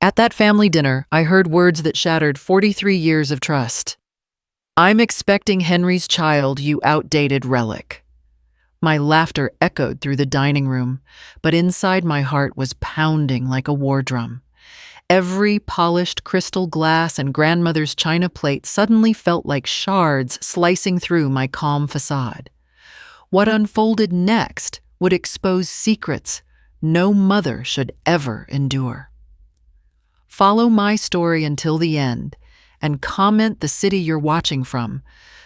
At that family dinner, I heard words that shattered 43 years of trust. "I'm expecting Henry's child, you outdated relic." My laughter echoed through the dining room, but inside my heart was pounding like a war drum. Every polished crystal glass and grandmother's china plate suddenly felt like shards slicing through my calm facade. What unfolded next would expose secrets no mother should ever endure. Follow my story until the end and comment the city you're watching from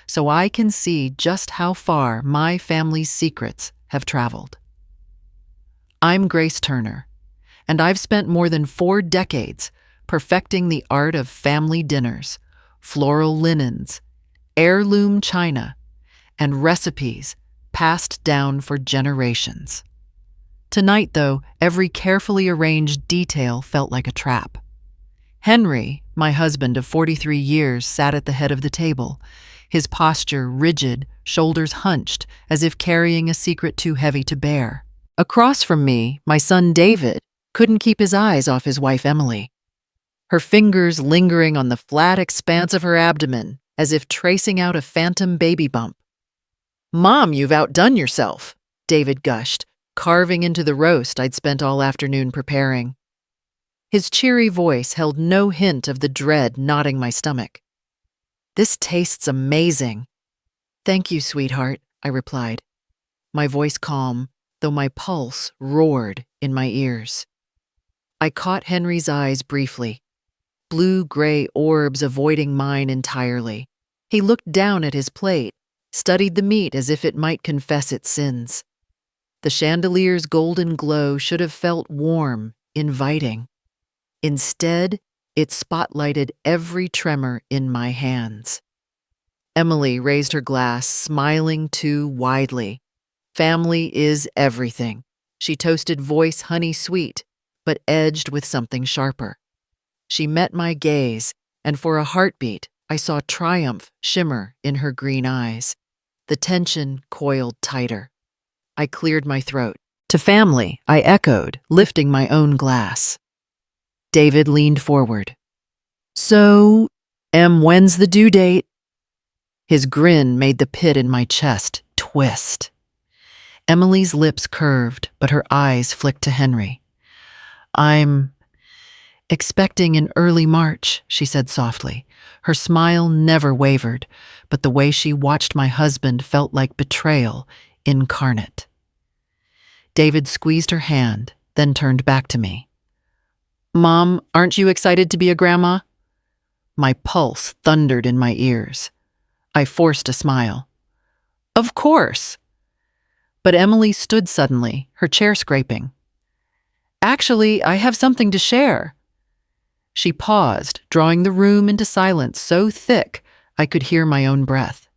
so I can see just how far my family's secrets have traveled. I'm Grace Turner, and I've spent more than 4 decades perfecting the art of family dinners, floral linens, heirloom china, and recipes passed down for generations. Tonight, though, every carefully arranged detail felt like a trap. Henry, my husband of 43 years, sat at the head of the table, his posture rigid, shoulders hunched, as if carrying a secret too heavy to bear. Across from me, my son David couldn't keep his eyes off his wife Emily, her fingers lingering on the flat expanse of her abdomen, as if tracing out a phantom baby bump. "Mom, you've outdone yourself," David gushed, carving into the roast I'd spent all afternoon preparing. His cheery voice held no hint of the dread knotting my stomach. "This tastes amazing." "Thank you, sweetheart," I replied, my voice calm, though my pulse roared in my ears. I caught Henry's eyes briefly, blue-gray orbs avoiding mine entirely. He looked down at his plate, studied the meat as if it might confess its sins. The chandelier's golden glow should have felt warm, inviting. Instead, it spotlighted every tremor in my hands. Emily raised her glass, smiling too widely. "Family is everything." She toasted, voice honey sweet, but edged with something sharper. She met my gaze, and for a heartbeat, I saw triumph shimmer in her green eyes. The tension coiled tighter. I cleared my throat. "To family," I echoed, lifting my own glass. David leaned forward. "So, when's the due date?" His grin made the pit in my chest twist. Emily's lips curved, but her eyes flicked to Henry. "I'm expecting in early March," she said softly. Her smile never wavered, but the way she watched my husband felt like betrayal incarnate. David squeezed her hand, then turned back to me. "Mom, aren't you excited to be a grandma?" My pulse thundered in my ears. I forced a smile. "Of course." But Emily stood suddenly, her chair scraping. "Actually, I have something to share." She paused, drawing the room into silence so thick I could hear my own breath.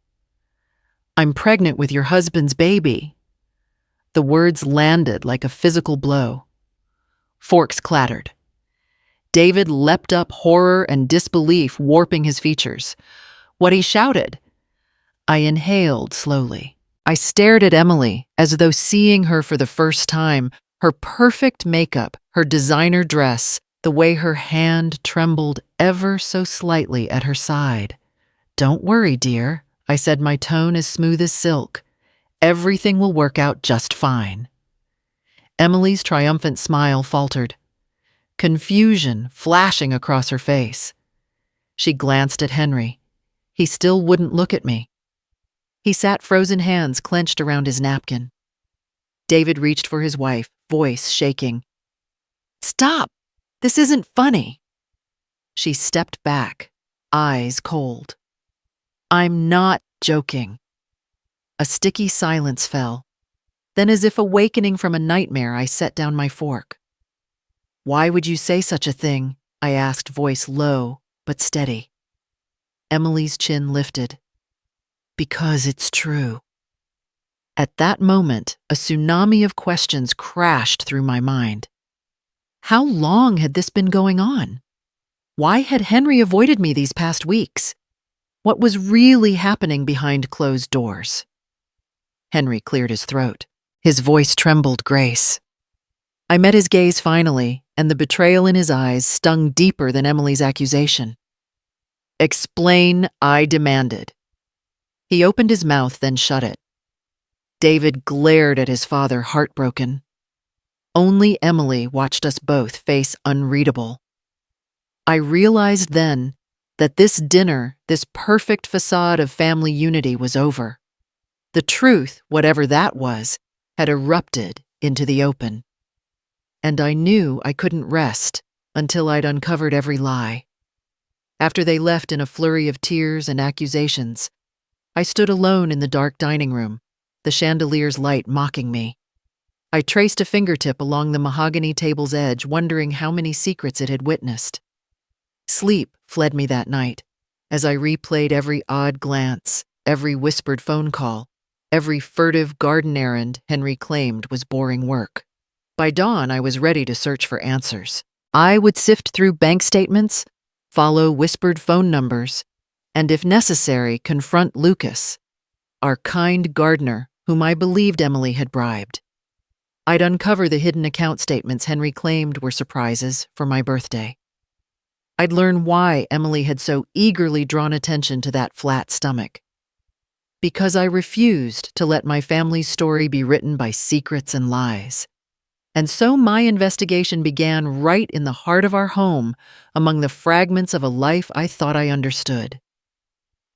"I'm pregnant with your husband's baby." The words landed like a physical blow. Forks clattered. David leapt up, horror and disbelief warping his features. What he shouted. I inhaled slowly. I stared at Emily as though seeing her for the first time, her perfect makeup, her designer dress, the way her hand trembled ever so slightly at her side. "Don't worry, dear," I said, my tone as smooth as silk. "Everything will work out just fine." Emily's triumphant smile faltered, confusion flashing across her face. She glanced at Henry. He still wouldn't look at me. He sat, frozen hands clenched around his napkin. David reached for his wife, voice shaking. "Stop! This isn't funny." She stepped back, eyes cold. "I'm not joking." A sticky silence fell. Then, as if awakening from a nightmare, I set down my fork. "Why would you say such a thing?" I asked, voice low but steady. Emily's chin lifted. "Because it's true." At that moment, a tsunami of questions crashed through my mind. How long had this been going on? Why had Henry avoided me these past weeks? What was really happening behind closed doors? Henry cleared his throat. His voice trembled, Grace. I met his gaze finally, and the betrayal in his eyes stung deeper than Emily's accusation. "Explain," I demanded. He opened his mouth, then shut it. David glared at his father, heartbroken. Only Emily watched us both face unreadable. I realized then that this dinner, this perfect facade of family unity, was over. The truth, whatever that was, had erupted into the open. And I knew I couldn't rest until I'd uncovered every lie. After they left in a flurry of tears and accusations, I stood alone in the dark dining room, the chandelier's light mocking me. I traced a fingertip along the mahogany table's edge, wondering how many secrets it had witnessed. Sleep fled me that night as I replayed every odd glance, every whispered phone call, every furtive garden errand Henry claimed was boring work. By dawn, I was ready to search for answers. I would sift through bank statements, follow whispered phone numbers, and if necessary, confront Lucas, our kind gardener whom I believed Emily had bribed. I'd uncover the hidden account statements Henry claimed were surprises for my birthday. I'd learn why Emily had so eagerly drawn attention to that flat stomach. Because I refused to let my family's story be written by secrets and lies. And so my investigation began right in the heart of our home, among the fragments of a life I thought I understood.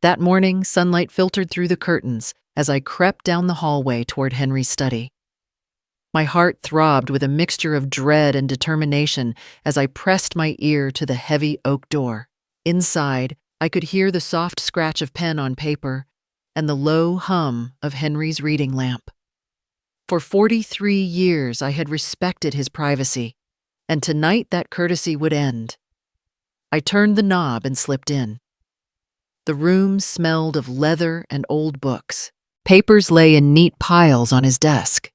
That morning, sunlight filtered through the curtains as I crept down the hallway toward Henry's study. My heart throbbed with a mixture of dread and determination as I pressed my ear to the heavy oak door. Inside, I could hear the soft scratch of pen on paper and the low hum of Henry's reading lamp. For 43 years, I had respected his privacy, and tonight that courtesy would end. I turned the knob and slipped in. The room smelled of leather and old books. Papers lay in neat piles on his desk.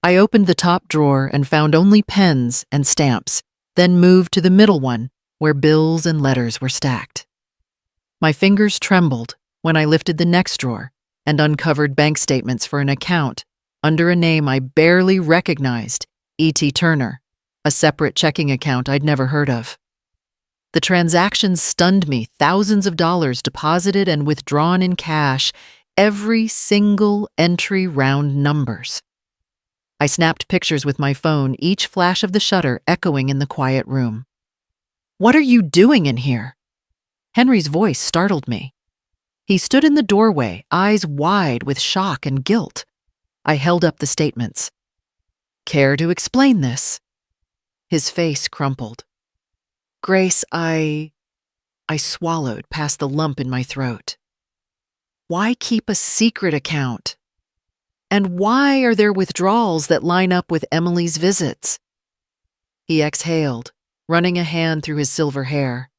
I opened the top drawer and found only pens and stamps, then moved to the middle one, where bills and letters were stacked. My fingers trembled when I lifted the next drawer and uncovered bank statements for an account under a name I barely recognized, E.T. Turner, a separate checking account I'd never heard of. The transactions stunned me, thousands of dollars deposited and withdrawn in cash, every single entry round numbers. I snapped pictures with my phone, each flash of the shutter echoing in the quiet room. "What are you doing in here?" Henry's voice startled me. He stood in the doorway, eyes wide with shock and guilt. I held up the statements. "Care to explain this?" His face crumpled. "Grace, I swallowed past the lump in my throat. Why keep a secret account? And why are there withdrawals that line up with Emily's visits?" He exhaled, running a hand through his silver hair.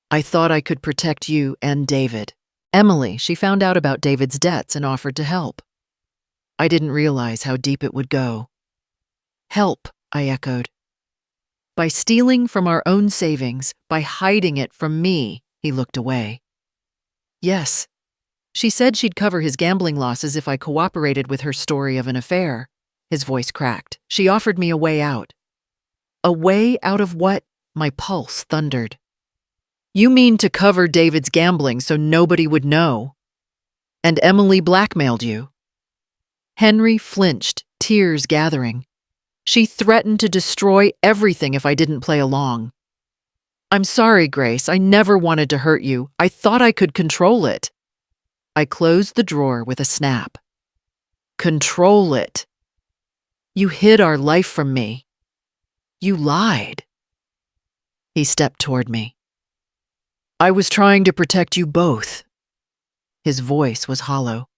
"I thought I could protect you and David. Emily, she found out about David's debts and offered to help. I didn't realize how deep it would go." "Help," I echoed. "By stealing from our own savings, by hiding it from me," he looked away. "Yes. She said she'd cover his gambling losses if I cooperated with her story of an affair." His voice cracked. "She offered me a way out." "A way out of what?" My pulse thundered. "You mean to cover David's gambling so nobody would know? And Emily blackmailed you?" Henry flinched, tears gathering. "She threatened to destroy everything if I didn't play along." "I'm sorry, Grace. I never wanted to hurt you. I thought I could control it." I closed the drawer with a snap. "Control it? You hid our life from me. You lied." He stepped toward me. "I was trying to protect you both." His voice was hollow.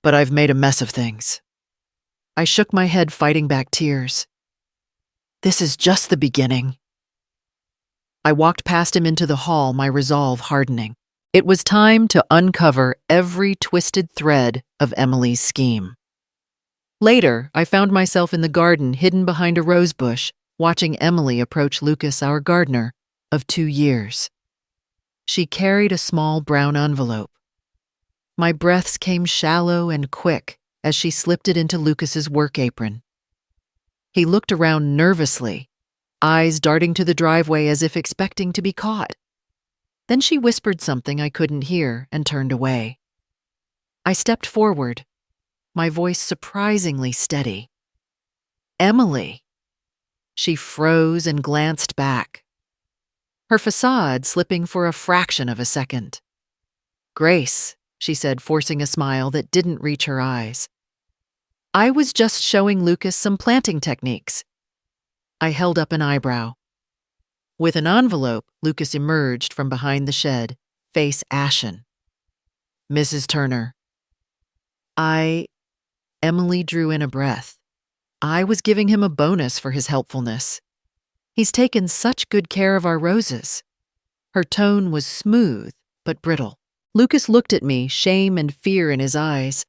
"But I've made a mess of things." I shook my head, fighting back tears. "This is just the beginning." I walked past him into the hall, my resolve hardening. It was time to uncover every twisted thread of Emily's scheme. Later, I found myself in the garden, hidden behind a rose bush, watching Emily approach Lucas, our gardener, of 2 years. She carried a small brown envelope. My breaths came shallow and quick as she slipped it into Lucas's work apron. He looked around nervously, eyes darting to the driveway as if expecting to be caught. Then she whispered something I couldn't hear and turned away. I stepped forward, my voice surprisingly steady. "Emily." She froze and glanced back, her facade slipping for a fraction of a second. "Grace," she said, forcing a smile that didn't reach her eyes. "I was just showing Lucas some planting techniques." I held up an eyebrow. With an envelope, Lucas emerged from behind the shed, face ashen. "Mrs. Turner." Emily drew in a breath. I was giving him a bonus for his helpfulness. "He's taken such good care of our roses." Her tone was smooth, but brittle. Lucas looked at me, shame and fear in his eyes.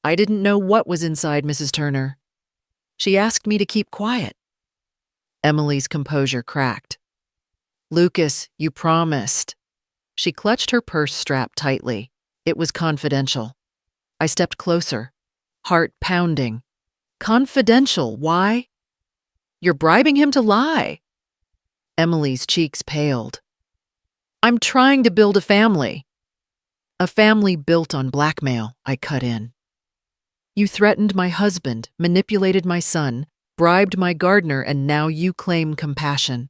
I didn't know what was inside Mrs. Turner. She asked me to keep quiet. Emily's composure cracked. "Lucas, you promised." She clutched her purse strap tightly. It was confidential. I stepped closer, heart pounding. "Confidential, why?" "You're bribing him to lie." Emily's cheeks paled. "I'm trying to build a family." "A family built on blackmail," I cut in. "You threatened my husband, manipulated my son, bribed my gardener, and now you claim compassion."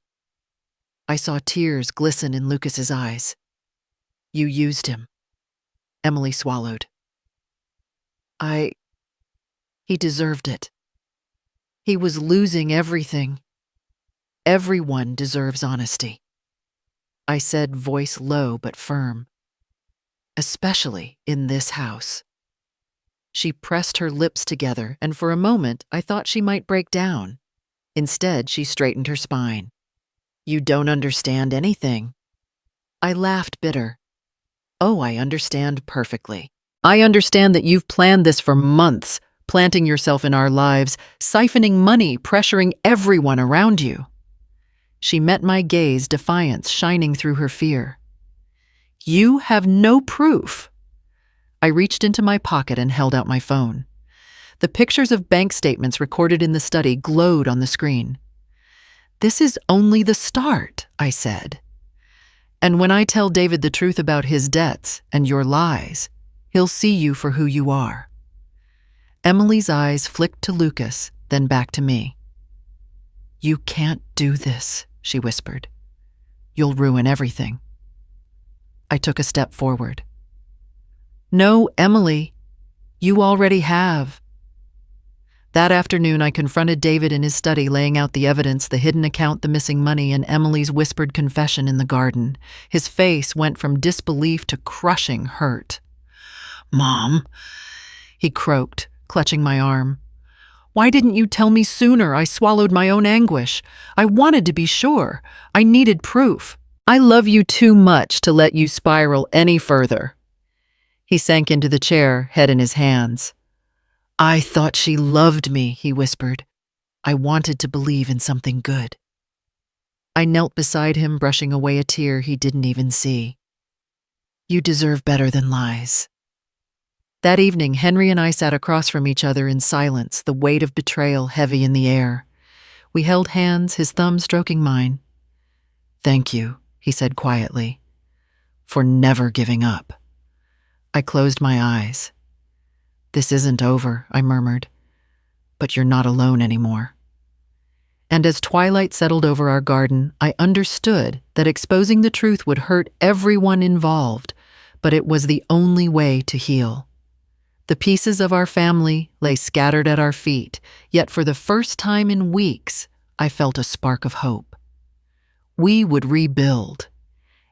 I saw tears glisten in Lucas's eyes. "You used him." Emily swallowed. He deserved it. He was losing everything. Everyone deserves honesty." I said, voice low but firm. "Especially in this house." She pressed her lips together, and for a moment I thought she might break down. Instead, she straightened her spine. "You don't understand anything." I laughed bitter. "Oh, I understand perfectly. I understand that you've planned this for months, planting yourself in our lives, siphoning money, pressuring everyone around you." She met my gaze, defiance shining through her fear. "You have no proof." I reached into my pocket and held out my phone. The pictures of bank statements recorded in the study glowed on the screen. "This is only the start," I said. "And when I tell David the truth about his debts and your lies, he'll see you for who you are." Emily's eyes flicked to Lucas, then back to me. "You can't do this," she whispered. "You'll ruin everything." I took a step forward. "No, Emily, you already have." That afternoon, I confronted David in his study, laying out the evidence, the hidden account, the missing money, and Emily's whispered confession in the garden. His face went from disbelief to crushing hurt. "Mom," he croaked, clutching my arm. "Why didn't you tell me sooner?" I swallowed my own anguish. I wanted to be sure. I needed proof. "I love you too much to let you spiral any further." He sank into the chair, head in his hands. "I thought she loved me," he whispered. "I wanted to believe in something good." I knelt beside him, brushing away a tear he didn't even see. "You deserve better than lies." That evening, Henry and I sat across from each other in silence, the weight of betrayal heavy in the air. We held hands, his thumb stroking mine. "Thank you," he said quietly, "for never giving up." I closed my eyes. "This isn't over," I murmured, "but you're not alone anymore." And as twilight settled over our garden, I understood that exposing the truth would hurt everyone involved, but it was the only way to heal. The pieces of our family lay scattered at our feet, yet for the first time in weeks, I felt a spark of hope. We would rebuild,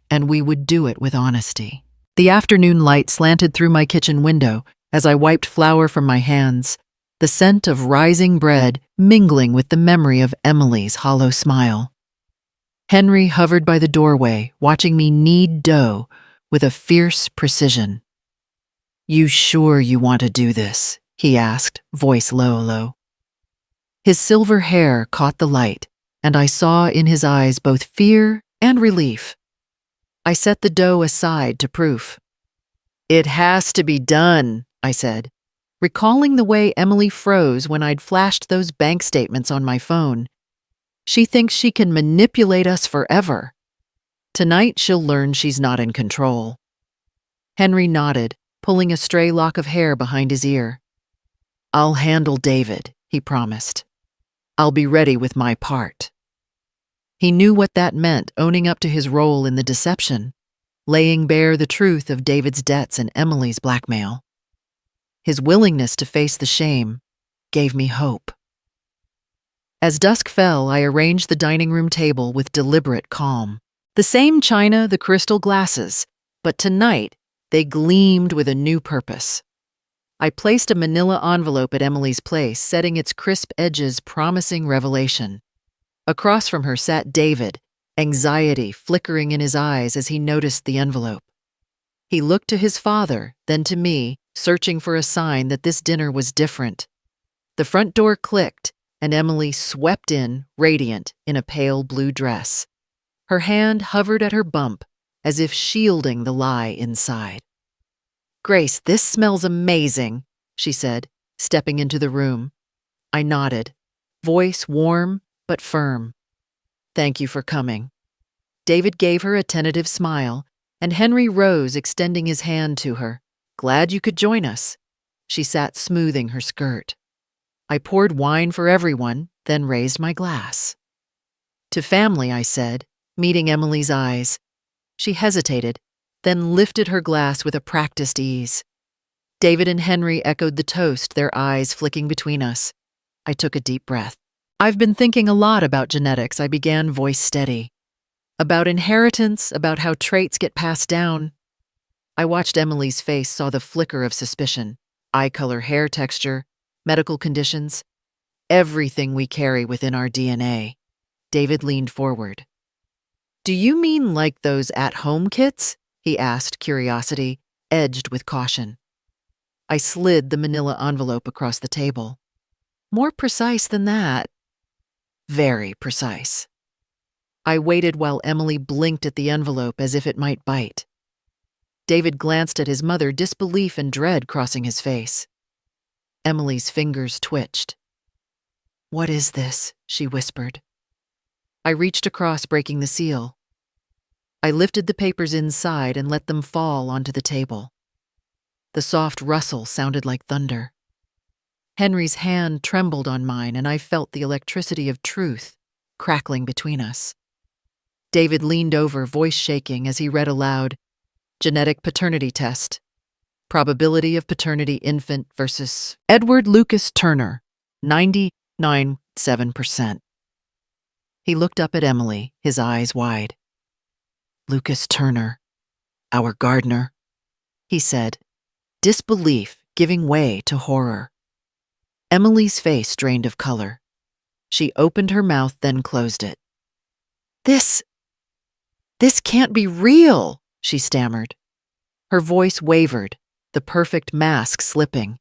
and we would do it with honesty. The afternoon light slanted through my kitchen window as I wiped flour from my hands, the scent of rising bread mingling with the memory of Emily's hollow smile. Henry hovered by the doorway, watching me knead dough with a fierce precision. "You sure you want to do this?" he asked, voice low. His silver hair caught the light, and I saw in his eyes both fear and relief. I set the dough aside to proof. "It has to be done," I said. recalling the way Emily froze when I'd flashed those bank statements on my phone. She thinks she can manipulate us forever. Tonight she'll learn she's not in control. Henry nodded, pulling a stray lock of hair behind his ear. I'll handle David, he promised. I'll be ready with my part. He knew what that meant, owning up to his role in the deception, laying bare the truth of David's debts and Emily's blackmail. His willingness to face the shame gave me hope. As dusk fell, I arranged the dining room table with deliberate calm. The same china, the crystal glasses, but tonight they gleamed with a new purpose. I placed a manila envelope at Emily's place, setting its crisp edges promising revelation. Across from her sat David, anxiety flickering in his eyes as he noticed the envelope. He looked to his father, then to me, searching for a sign that this dinner was different. The front door clicked, and Emily swept in, radiant, in a pale blue dress. Her hand hovered at her bump, as if shielding the lie inside. Grace, this smells amazing, she said, stepping into the room. I nodded, voice warm but firm. Thank you for coming. David gave her a tentative smile, and Henry rose, extending his hand to her. Glad you could join us. She sat smoothing her skirt. I poured wine for everyone, then raised my glass. To family, I said, meeting Emily's eyes. She hesitated, then lifted her glass with a practiced ease. David and Henry echoed the toast, their eyes flicking between us. I took a deep breath. I've been thinking a lot about genetics, I began, voice steady. About inheritance, about how traits get passed down. I watched Emily's face, saw the flicker of suspicion. Eye color, hair texture, medical conditions. Everything we carry within our DNA. David leaned forward. Do you mean like those at-home kits? He asked, curiosity edged with caution. I slid the manila envelope across the table. More precise than that. Very precise. I waited while Emily blinked at the envelope as if it might bite. David glanced at his mother, disbelief and dread crossing his face. Emily's fingers twitched. What is this? She whispered. I reached across, breaking the seal. I lifted the papers inside and let them fall onto the table. The soft rustle sounded like thunder. Henry's hand trembled on mine, and I felt the electricity of truth crackling between us. David leaned over, voice shaking, as he read aloud, Genetic paternity test. Probability of paternity infant versus Edward Lucas Turner, 99.7%. He looked up at Emily, his eyes wide. Lucas Turner, our gardener, he said, disbelief giving way to horror. Emily's face drained of color. She opened her mouth, then closed it. This can't be real, she stammered. Her voice wavered, the perfect mask slipping.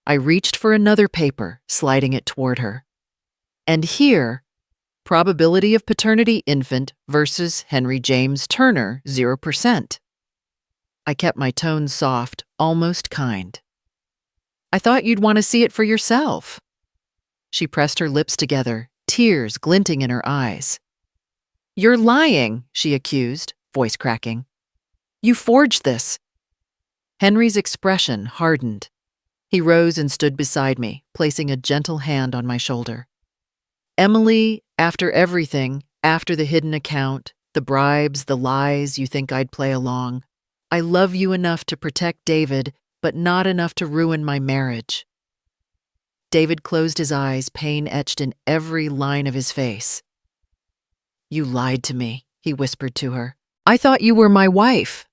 I reached for another paper, sliding it toward her. And here, probability of paternity infant versus Henry James Turner, 0%. I kept my tone soft, almost kind. I thought you'd want to see it for yourself. She pressed her lips together, tears glinting in her eyes. You're lying, she accused, voice cracking. You forged this. Henry's expression hardened. He rose and stood beside me, placing a gentle hand on my shoulder. Emily, after everything, after the hidden account, the bribes, the lies you think I'd play along, I love you enough to protect David, but not enough to ruin my marriage. David closed his eyes, pain etched in every line of his face. You lied to me, he whispered to her. I thought you were my wife.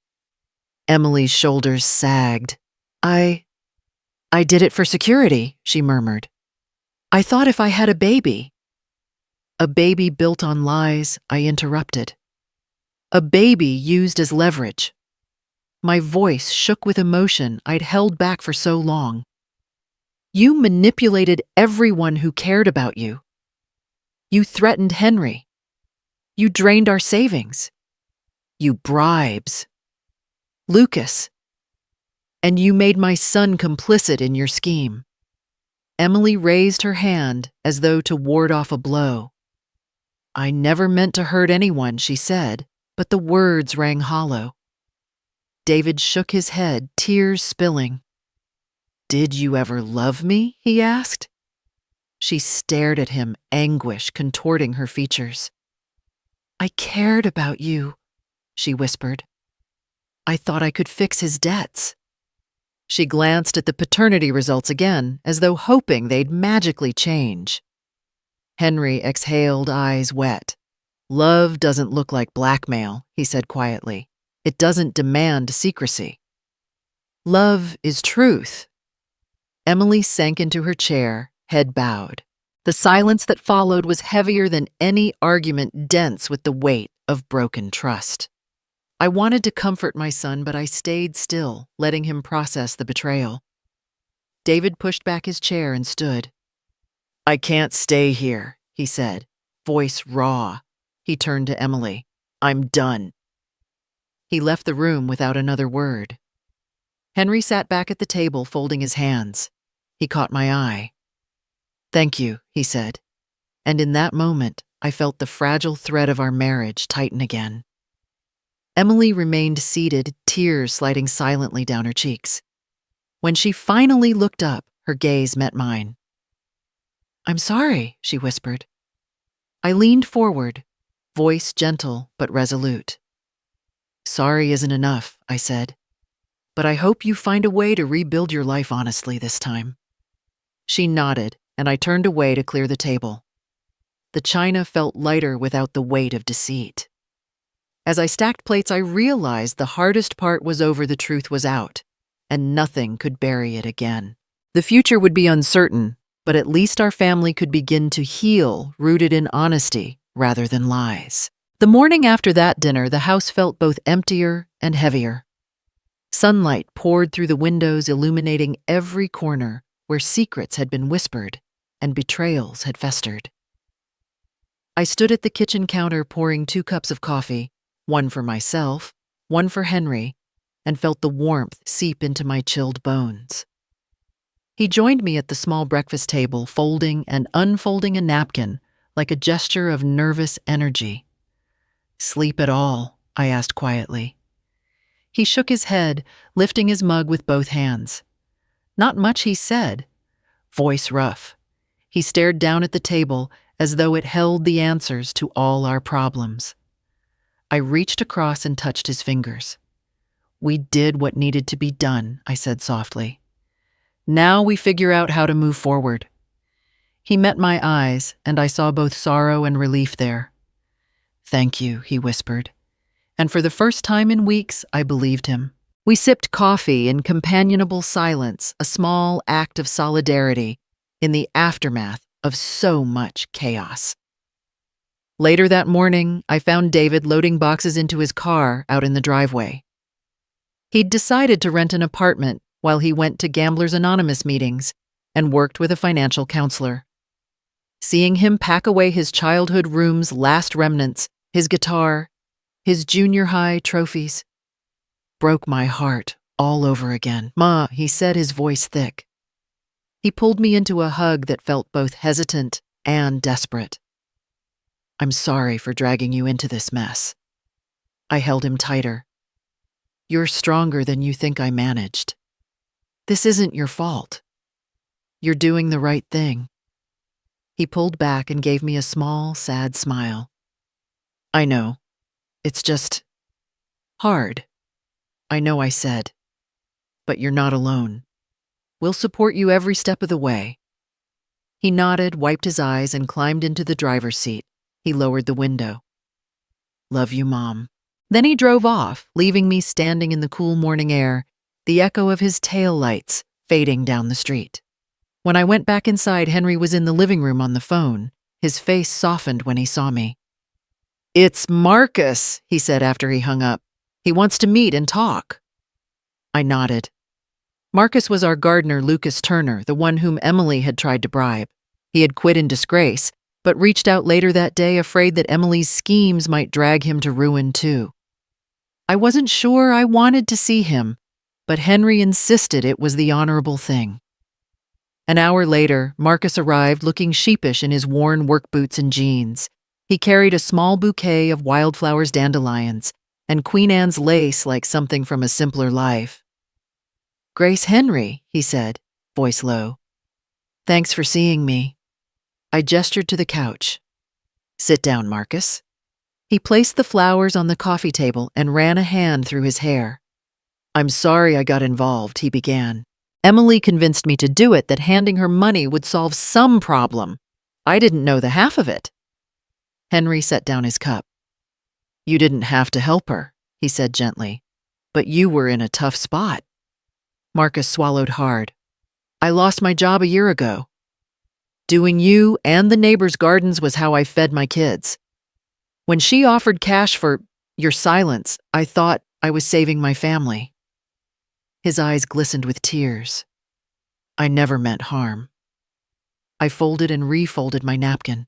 Emily's shoulders sagged. I did it for security, she murmured. I thought if I had a baby. A baby built on lies, I interrupted. A baby used as leverage. My voice shook with emotion I'd held back for so long. You manipulated everyone who cared about you. You threatened Henry. You drained our savings. You bribes. Lucas. And you made my son complicit in your scheme." Emily raised her hand as though to ward off a blow. "I never meant to hurt anyone," she said, but the words rang hollow. David shook his head, tears spilling. "Did you ever love me?" he asked. She stared at him, anguish contorting her features. "I cared about you," she whispered. "I thought I could fix his debts." She glanced at the paternity results again, as though hoping they'd magically change. Henry exhaled, eyes wet. "Love doesn't look like blackmail," he said quietly. "It doesn't demand secrecy. Love is truth." Emily sank into her chair, head bowed. The silence that followed was heavier than any argument, dense with the weight of broken trust. I wanted to comfort my son, but I stayed still, letting him process the betrayal. David pushed back his chair and stood. "I can't stay here," he said, voice raw. He turned to Emily. "I'm done." He left the room without another word. Henry sat back at the table, folding his hands. He caught my eye. "Thank you," he said, and in that moment I felt the fragile thread of our marriage tighten again. Emily remained seated, tears sliding silently down her cheeks. When she finally looked up, her gaze met mine. "I'm sorry," she whispered. I leaned forward, voice gentle but resolute. "Sorry isn't enough," I said, "but I hope you find a way to rebuild your life honestly this time." She nodded, and I turned away to clear the table. The china felt lighter without the weight of deceit. As I stacked plates, I realized the hardest part was over, the truth was out, and nothing could bury it again. The future would be uncertain, but at least our family could begin to heal, rooted in honesty rather than lies. The morning after that dinner, the house felt both emptier and heavier. Sunlight poured through the windows, illuminating every corner where secrets had been whispered and betrayals had festered. I stood at the kitchen counter pouring 2 cups of coffee, one for myself, one for Henry, and felt the warmth seep into my chilled bones. He joined me at the small breakfast table, folding and unfolding a napkin like a gesture of nervous energy. "Sleep at all?" I asked quietly. He shook his head, lifting his mug with both hands. Not much, he said, voice rough. He stared down at the table as though it held the answers to all our problems. I reached across and touched his fingers. "We did what needed to be done," I said softly. "Now we figure out how to move forward." He met my eyes, and I saw both sorrow and relief there. "Thank you," he whispered. And for the first time in weeks, I believed him. We sipped coffee in companionable silence, a small act of solidarity in the aftermath of so much chaos. Later that morning, I found David loading boxes into his car out in the driveway. He'd decided to rent an apartment while he went to Gamblers Anonymous meetings and worked with a financial counselor. Seeing him pack away his childhood room's last remnants, his guitar, his junior high trophies, broke my heart all over again. "Ma," he said, his voice thick. He pulled me into a hug that felt both hesitant and desperate. "I'm sorry for dragging you into this mess." I held him tighter. "You're stronger than you think I managed. This isn't your fault. You're doing the right thing." He pulled back and gave me a small, sad smile. "I know. It's just hard." "I know," I said. "But you're not alone. We'll support you every step of the way." He nodded, wiped his eyes, and climbed into the driver's seat. He lowered the window. "Love you, Mom." Then he drove off, leaving me standing in the cool morning air, the echo of his tail lights fading down the street. When I went back inside, Henry was in the living room on the phone. His face softened when he saw me. "It's Marcus," he said after he hung up. "He wants to meet and talk." I nodded. Marcus was our gardener, Lucas Turner, the one whom Emily had tried to bribe. He had quit in disgrace, but reached out later that day, afraid that Emily's schemes might drag him to ruin too. I wasn't sure I wanted to see him, but Henry insisted it was the honorable thing. An hour later, Marcus arrived looking sheepish in his worn work boots and jeans. He carried a small bouquet of wildflowers dandelions and Queen Anne's lace like something from a simpler life. "Grace Henry," he said, voice low. "Thanks for seeing me." I gestured to the couch. "Sit down, Marcus." He placed the flowers on the coffee table and ran a hand through his hair. "I'm sorry I got involved," he began. "Emily convinced me to do it that handing her money would solve some problem. I didn't know the half of it." Henry set down his cup. "You didn't have to help her," he said gently, "but you were in a tough spot." Marcus swallowed hard. "I lost my job a year ago. Doing you and the neighbors' gardens was how I fed my kids. When she offered cash for your silence, I thought I was saving my family." His eyes glistened with tears. "I never meant harm." I folded and refolded my napkin.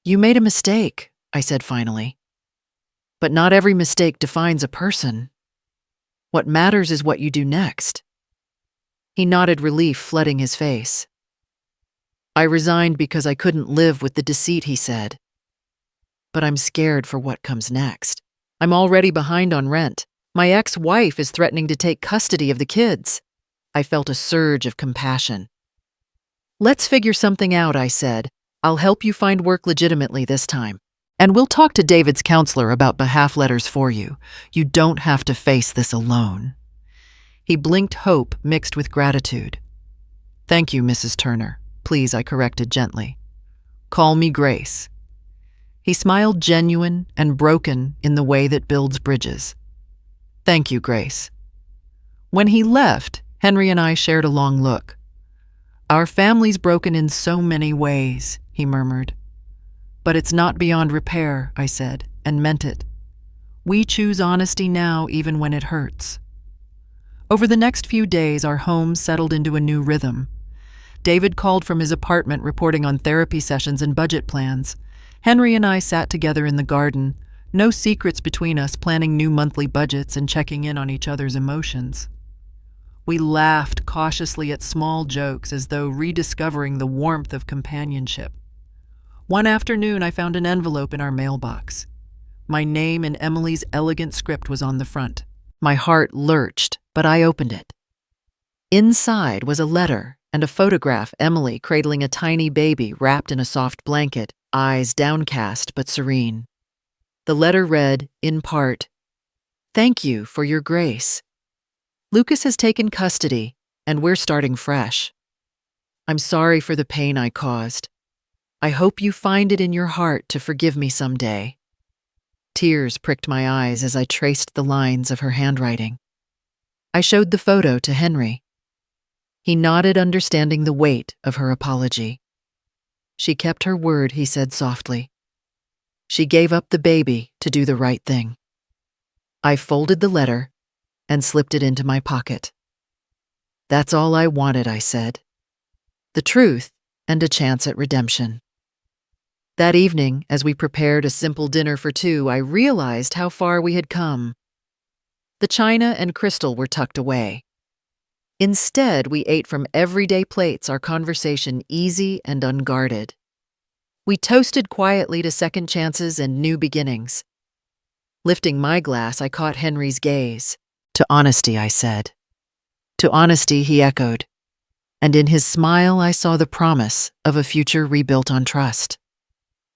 "You made a mistake," I said finally. "But not every mistake defines a person. What matters is what you do next." He nodded, relief flooding his face. "I resigned because I couldn't live with the deceit," he said. "But I'm scared for what comes next. I'm already behind on rent. My ex-wife is threatening to take custody of the kids." I felt a surge of compassion. "Let's figure something out," I said. "I'll help you find work legitimately this time. And we'll talk to David's counselor about behalf letters for you. You don't have to face this alone." He blinked hope mixed with gratitude. "Thank you, Mrs. Turner. Please," I corrected gently. "Call me Grace." He smiled, genuine and broken in the way that builds bridges. "Thank you, Grace." When he left, Henry and I shared a long look. "Our family's broken in so many ways," he murmured. "But it's not beyond repair," I said, and meant it. "We choose honesty now, even when it hurts." Over the next few days, our home settled into a new rhythm. David called from his apartment reporting on therapy sessions and budget plans. Henry and I sat together in the garden, no secrets between us, planning new monthly budgets and checking in on each other's emotions. We laughed cautiously at small jokes as though rediscovering the warmth of companionship. One afternoon, I found an envelope in our mailbox. My name in Emily's elegant script was on the front. My heart lurched, but I opened it. Inside was a letter and a photograph, Emily cradling a tiny baby wrapped in a soft blanket, eyes downcast but serene. The letter read, in part, "Thank you for your grace. Lucas has taken custody, and we're starting fresh. I'm sorry for the pain I caused. I hope you find it in your heart to forgive me someday." Tears pricked my eyes as I traced the lines of her handwriting. I showed the photo to Henry. He nodded, understanding the weight of her apology. "She kept her word," he said softly. "She gave up the baby to do the right thing." I folded the letter and slipped it into my pocket. "That's all I wanted," I said. "The truth and a chance at redemption." That evening, as we prepared a simple dinner for two, I realized how far we had come. The china and crystal were tucked away. Instead, we ate from everyday plates, our conversation easy and unguarded. We toasted quietly to second chances and new beginnings. Lifting my glass, I caught Henry's gaze. "To honesty," I said. "To honesty," he echoed. And in his smile, I saw the promise of a future rebuilt on trust.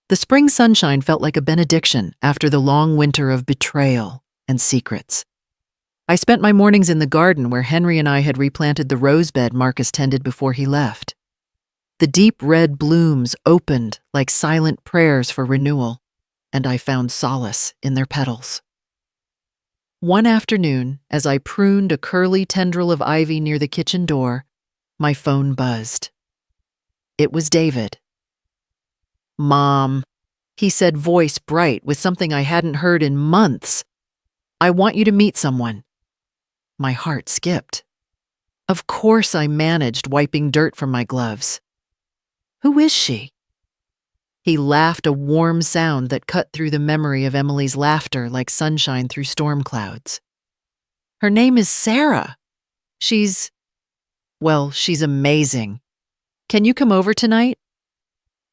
The spring sunshine felt like a benediction after the long winter of betrayal and secrets. I spent my mornings in the garden where Henry and I had replanted the rose bed Marcus tended before he left. The deep red blooms opened like silent prayers for renewal, and I found solace in their petals. One afternoon, as I pruned a curly tendril of ivy near the kitchen door, my phone buzzed. It was David. "Mom," he said, voice bright with something I hadn't heard in months. "I want you to meet someone." My heart skipped. Of course I managed, wiping dirt from my gloves. "Who is she?" He laughed, a warm sound that cut through the memory of Emily's laughter like sunshine through storm clouds. Her name is Sarah. She's amazing. Can you come over tonight?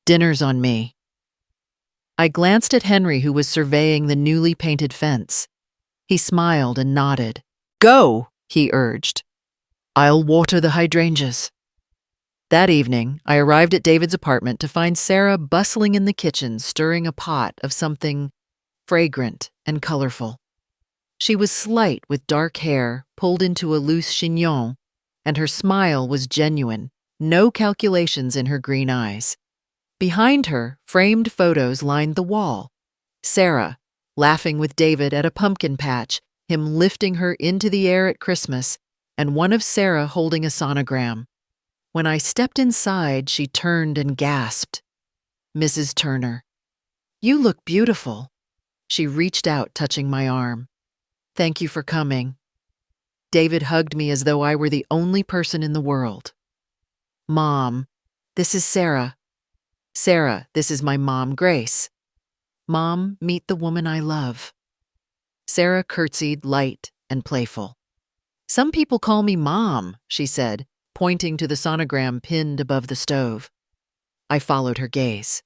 Dinner's on me. I glanced at Henry, who was surveying the newly painted fence. He smiled and nodded. Go, he urged. I'll water the hydrangeas. That evening, I arrived at David's apartment to find Sarah bustling in the kitchen, stirring a pot of something fragrant and colorful. She was slight, with dark hair pulled into a loose chignon, and her smile was genuine, no calculations in her green eyes. Behind her, framed photos lined the wall. Sarah, laughing with David at a pumpkin patch, him lifting her into the air at Christmas, and one of Sarah holding a sonogram. When I stepped inside, she turned and gasped. Mrs. Turner. You look beautiful. She reached out, touching my arm. Thank you for coming. David hugged me as though I were the only person in the world. Mom, this is Sarah. Sarah, this is my mom, Grace. Mom, meet the woman I love. Sarah curtsied, light and playful. Some people call me Mom, she said, pointing to the sonogram pinned above the stove. I followed her gaze.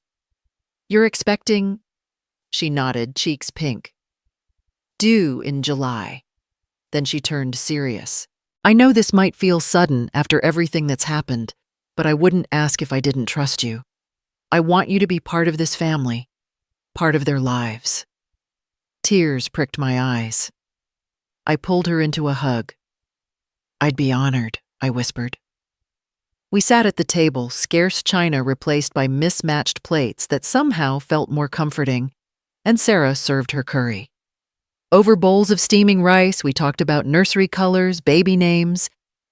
You're expecting? She nodded, cheeks pink. Due in July. Then she turned serious. I know this might feel sudden after everything that's happened, but I wouldn't ask if I didn't trust you. I want you to be part of this family, part of their lives. Tears pricked my eyes. I pulled her into a hug. I'd be honored, I whispered. We sat at the table, scarce china replaced by mismatched plates that somehow felt more comforting, and Sarah served her curry. Over bowls of steaming rice, we talked about nursery colors, baby names,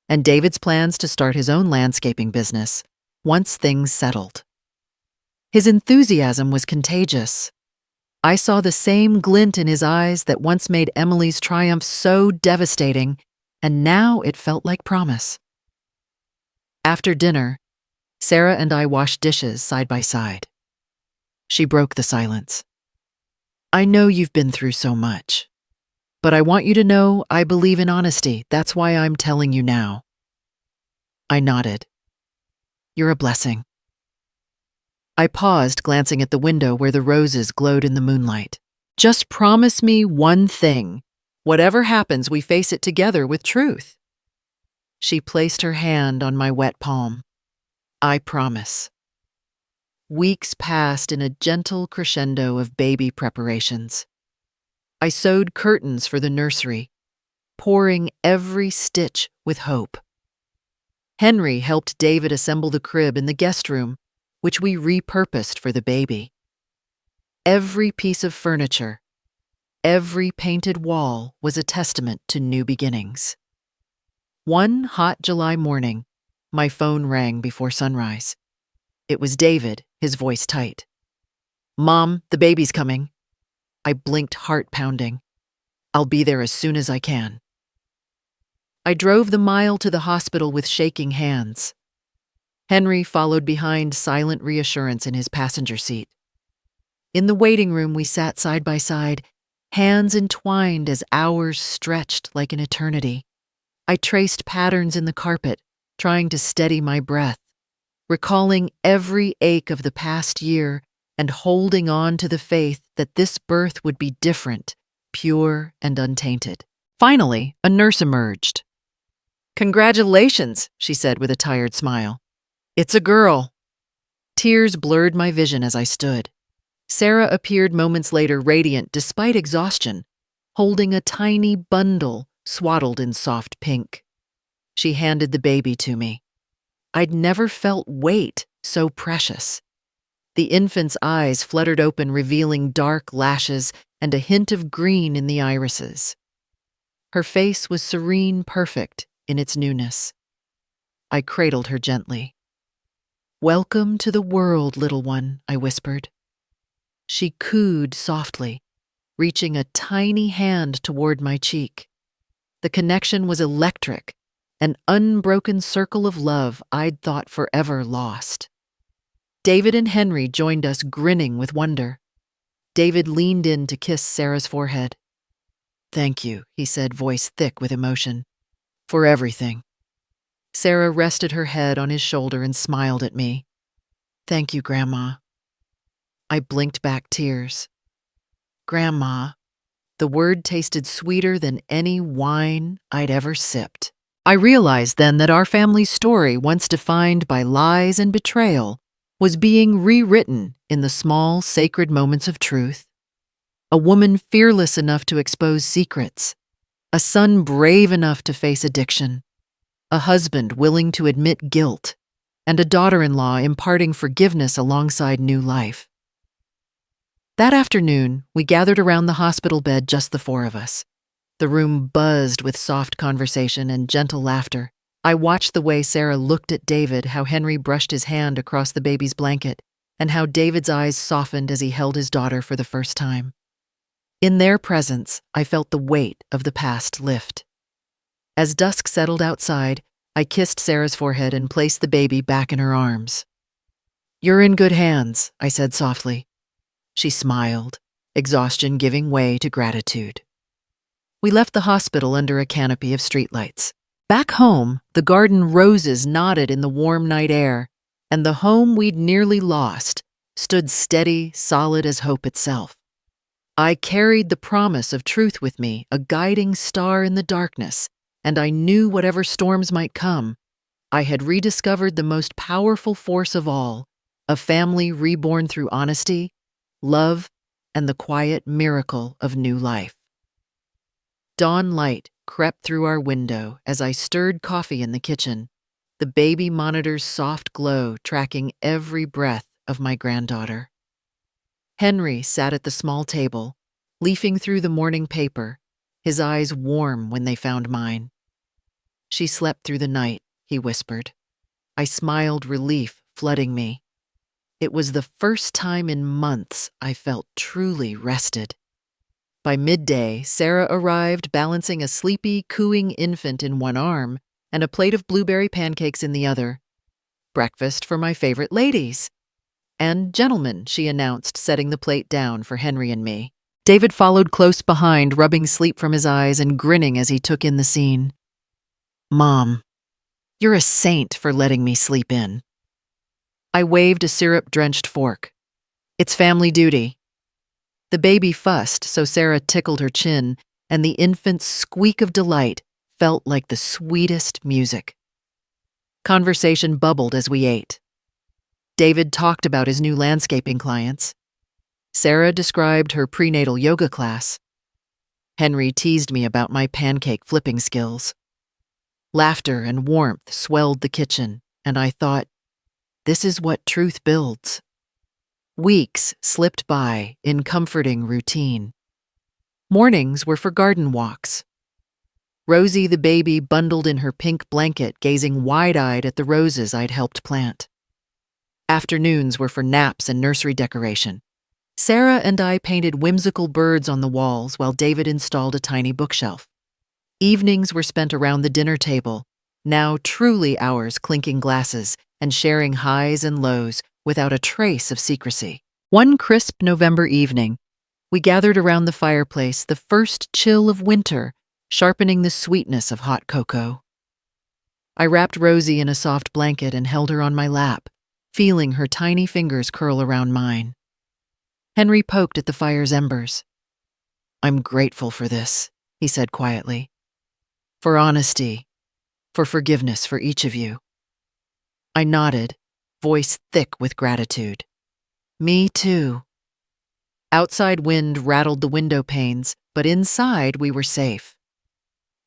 and David's plans to start his own landscaping business, once things settled. His enthusiasm was contagious. I saw the same glint in his eyes that once made Emily's triumph so devastating, and now it felt like promise. After dinner, Sarah and I washed dishes side by side. She broke the silence. I know you've been through so much, but I want you to know I believe in honesty. That's why I'm telling you now. I nodded. You're a blessing. I paused, glancing at the window where the roses glowed in the moonlight. Just promise me one thing. Whatever happens, we face it together with truth. She placed her hand on my wet palm. I promise. Weeks passed in a gentle crescendo of baby preparations. I sewed curtains for the nursery, pouring every stitch with hope. Henry helped David assemble the crib in the guest room, which we repurposed for the baby. Every piece of furniture, every painted wall was a testament to new beginnings. One hot July morning, my phone rang before sunrise. It was David, his voice tight. Mom, the baby's coming. I blinked, heart pounding. I'll be there as soon as I can. I drove the mile to the hospital with shaking hands. Henry followed behind, silent reassurance in his passenger seat. In the waiting room, we sat side by side, hands entwined as hours stretched like an eternity. I traced patterns in the carpet, trying to steady my breath, recalling every ache of the past year and holding on to the faith that this birth would be different, pure and untainted. Finally, a nurse emerged. Congratulations, she said with a tired smile. It's a girl. Tears blurred my vision as I stood. Sarah appeared moments later, radiant despite exhaustion, holding a tiny bundle swaddled in soft pink. She handed the baby to me. I'd never felt weight so precious. The infant's eyes fluttered open, revealing dark lashes and a hint of green in the irises. Her face was serene, perfect in its newness. I cradled her gently. Welcome to the world, little one, I whispered. She cooed softly, reaching a tiny hand toward my cheek. The connection was electric, an unbroken circle of love I'd thought forever lost. David and Henry joined us, grinning with wonder. David leaned in to kiss Sarah's forehead. Thank you, he said, voice thick with emotion. For everything. Sarah rested her head on his shoulder and smiled at me. Thank you, Grandma. I blinked back tears. Grandma. The word tasted sweeter than any wine I'd ever sipped. I realized then that our family's story, once defined by lies and betrayal, was being rewritten in the small, sacred moments of truth. A woman fearless enough to expose secrets, a son brave enough to face addiction, a husband willing to admit guilt, and a daughter-in-law imparting forgiveness alongside new life. That afternoon, we gathered around the hospital bed, just the four of us. The room buzzed with soft conversation and gentle laughter. I watched the way Sarah looked at David, how Henry brushed his hand across the baby's blanket, and how David's eyes softened as he held his daughter for the first time. In their presence, I felt the weight of the past lift. As dusk settled outside, I kissed Sarah's forehead and placed the baby back in her arms. You're in good hands, I said softly. She smiled, exhaustion giving way to gratitude. We left the hospital under a canopy of streetlights. Back home, the garden roses nodded in the warm night air, and the home we'd nearly lost stood steady, solid as hope itself. I carried the promise of truth with me, a guiding star in the darkness, and I knew whatever storms might come, I had rediscovered the most powerful force of all, a family reborn through honesty, love, and the quiet miracle of new life. Dawn light crept through our window as I stirred coffee in the kitchen, the baby monitor's soft glow tracking every breath of my granddaughter. Henry sat at the small table, leafing through the morning paper, his eyes warm when they found mine. She slept through the night, he whispered. I smiled, relief flooding me. It was the first time in months I felt truly rested. By midday, Sarah arrived balancing a sleepy, cooing infant in one arm and a plate of blueberry pancakes in the other. Breakfast for my favorite ladies. And gentlemen, she announced, setting the plate down for Henry and me. David followed close behind, rubbing sleep from his eyes and grinning as he took in the scene. Mom, you're a saint for letting me sleep in. I waved a syrup-drenched fork. It's family duty. The baby fussed, so Sarah tickled her chin, and the infant's squeak of delight felt like the sweetest music. Conversation bubbled as we ate. David talked about his new landscaping clients. Sarah described her prenatal yoga class. Henry teased me about my pancake flipping skills. Laughter and warmth swelled the kitchen, and I thought, this is what truth builds. Weeks slipped by in comforting routine. Mornings were for garden walks. Rosie the baby bundled in her pink blanket, gazing wide-eyed at the roses I'd helped plant. Afternoons were for naps and nursery decoration. Sarah and I painted whimsical birds on the walls while David installed a tiny bookshelf. Evenings were spent around the dinner table, now truly ours, clinking glasses and sharing highs and lows without a trace of secrecy. One crisp November evening, we gathered around the fireplace, the first chill of winter sharpening the sweetness of hot cocoa. I wrapped Rosie in a soft blanket and held her on my lap, feeling her tiny fingers curl around mine. Henry poked at the fire's embers. I'm grateful for this, he said quietly. For honesty, for forgiveness for each of you. I nodded, voice thick with gratitude. Me too. Outside wind rattled the window panes, but inside we were safe.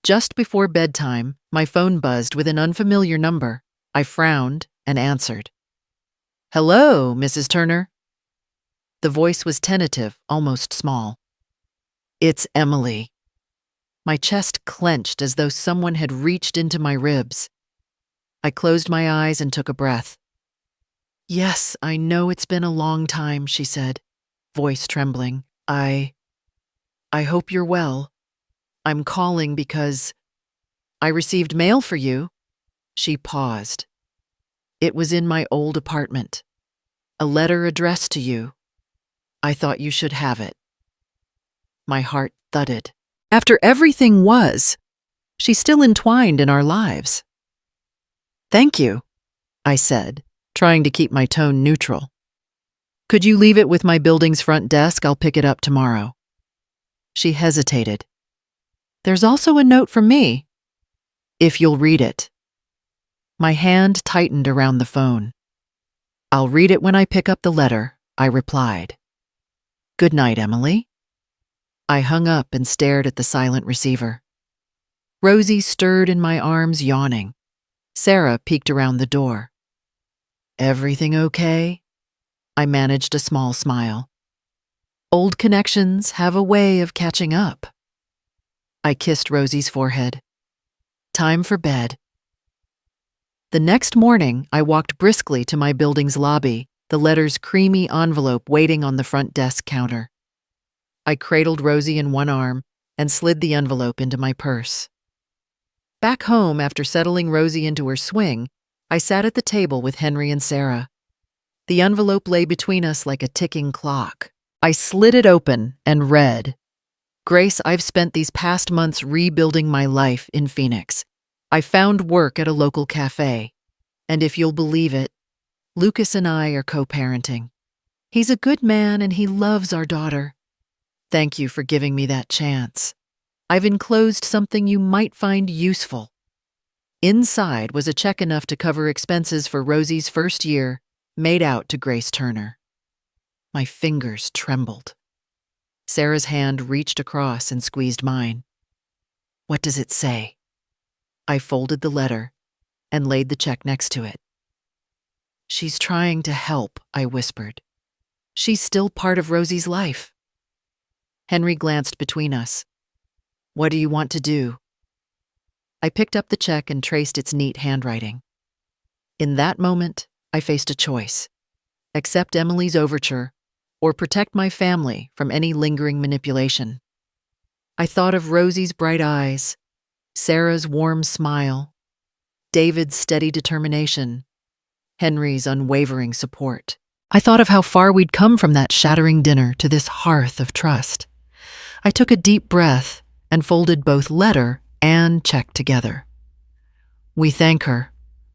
Just before bedtime, my phone buzzed with an unfamiliar number. I frowned and answered. Hello, Mrs. Turner. The voice was tentative, almost small. It's Emily. My chest clenched as though someone had reached into my ribs. I closed my eyes and took a breath. Yes, I know it's been a long time, she said, voice trembling. I hope you're well. I'm calling because I received mail for you. She paused. It was in my old apartment. A letter addressed to you. I thought you should have it. My heart thudded. After everything was, she's still entwined in our lives. Thank you, I said, trying to keep my tone neutral. Could you leave it with my building's front desk? I'll pick it up tomorrow. She hesitated. There's also a note from me, if you'll read it. My hand tightened around the phone. I'll read it when I pick up the letter, I replied. Good night, Emily. I hung up and stared at the silent receiver. Rosie stirred in my arms, yawning. Sarah peeked around the door. Everything okay? I managed a small smile. Old connections have a way of catching up. I kissed Rosie's forehead. Time for bed. The next morning, I walked briskly to my building's lobby, the letter's creamy envelope waiting on the front desk counter. I cradled Rosie in one arm and slid the envelope into my purse. Back home, after settling Rosie into her swing, I sat at the table with Henry and Sarah. The envelope lay between us like a ticking clock. I slid it open and read, Grace, I've spent these past months rebuilding my life in Phoenix. I found work at a local cafe. And if you'll believe it, Lucas and I are co-parenting. He's a good man and he loves our daughter. Thank you for giving me that chance. I've enclosed something you might find useful. Inside was a check enough to cover expenses for Rosie's first year, made out to Grace Turner. My fingers trembled. Sarah's hand reached across and squeezed mine. What does it say? I folded the letter and laid the check next to it. She's trying to help, I whispered. She's still part of Rosie's life. Henry glanced between us. What do you want to do? I picked up the check and traced its neat handwriting. In that moment, I faced a choice. Accept Emily's overture or protect my family from any lingering manipulation. I thought of Rosie's bright eyes, Sarah's warm smile, David's steady determination, Henry's unwavering support. I thought of how far we'd come from that shattering dinner to this hearth of trust. I took a deep breath and folded both letter and check together. We thank her,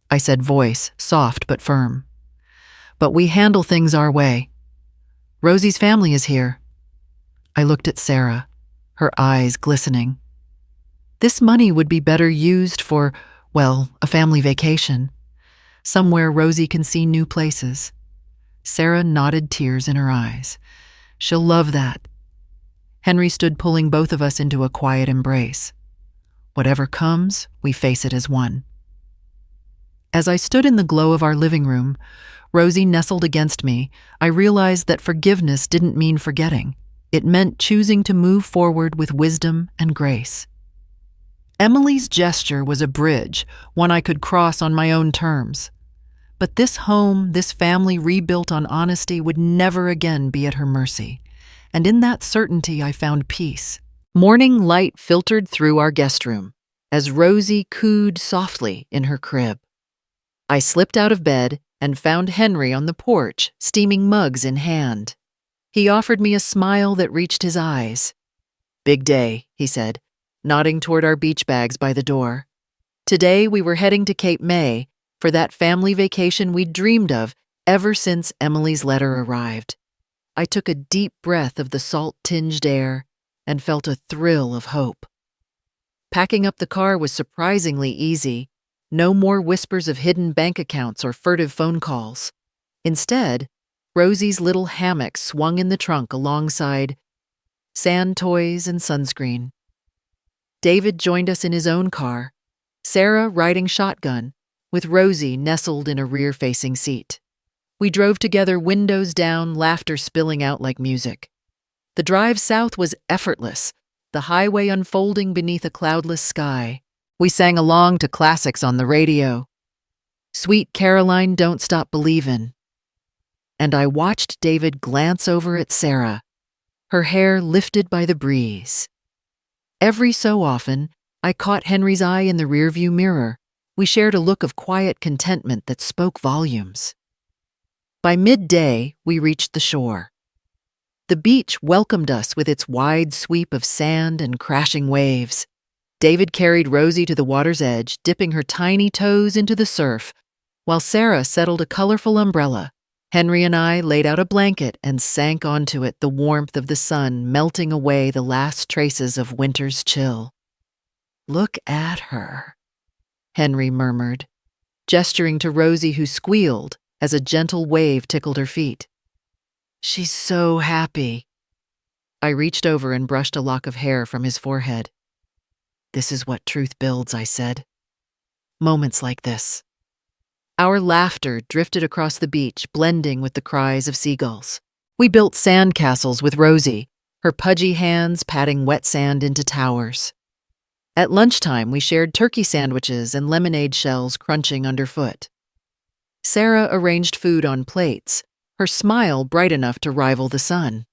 I said, voice soft but firm. But we handle things our way. Rosie's family is here. I looked at Sarah, her eyes glistening. This money would be better used for, well, a family vacation. Somewhere Rosie can see new places. Sarah nodded, tears in her eyes. She'll love that. Henry stood, pulling both of us into a quiet embrace. Whatever comes, we face it as one. As I stood in the glow of our living room, Rosie nestled against me, I realized that forgiveness didn't mean forgetting. It meant choosing to move forward with wisdom and grace. Emily's gesture was a bridge, one I could cross on my own terms. But this home, this family rebuilt on honesty, would never again be at her mercy. And in that certainty, I found peace. Morning light filtered through our guest room as Rosie cooed softly in her crib. I slipped out of bed and found Henry on the porch, steaming mugs in hand. He offered me a smile that reached his eyes. Big day, he said, nodding toward our beach bags by the door. Today we were heading to Cape May for that family vacation we'd dreamed of ever since Emily's letter arrived. I took a deep breath of the salt-tinged air and felt a thrill of hope. Packing up the car was surprisingly easy. No more whispers of hidden bank accounts or furtive phone calls. Instead, Rosie's little hammock swung in the trunk alongside sand toys and sunscreen. David joined us in his own car, Sarah riding shotgun, with Rosie nestled in a rear-facing seat. We drove together, windows down, laughter spilling out like music. The drive south was effortless, the highway unfolding beneath a cloudless sky. We sang along to classics on the radio. Sweet Caroline, Don't Stop Believin'. And I watched David glance over at Sarah, her hair lifted by the breeze. Every so often, I caught Henry's eye in the rearview mirror. We shared a look of quiet contentment that spoke volumes. By midday, we reached the shore. The beach welcomed us with its wide sweep of sand and crashing waves. David carried Rosie to the water's edge, dipping her tiny toes into the surf, while Sarah settled a colorful umbrella. Henry and I laid out a blanket and sank onto it, the warmth of the sun melting away the last traces of winter's chill. "Look at her," Henry murmured, gesturing to Rosie, who squealed as a gentle wave tickled her feet. "She's so happy." I reached over and brushed a lock of hair from his forehead. "This is what truth builds," I said. "Moments like this." Our laughter drifted across the beach, blending with the cries of seagulls. We built sand castles with Rosie, her pudgy hands patting wet sand into towers. At lunchtime, we shared turkey sandwiches and lemonade shells crunching underfoot. Sarah arranged food on plates, her smile bright enough to rival the sun.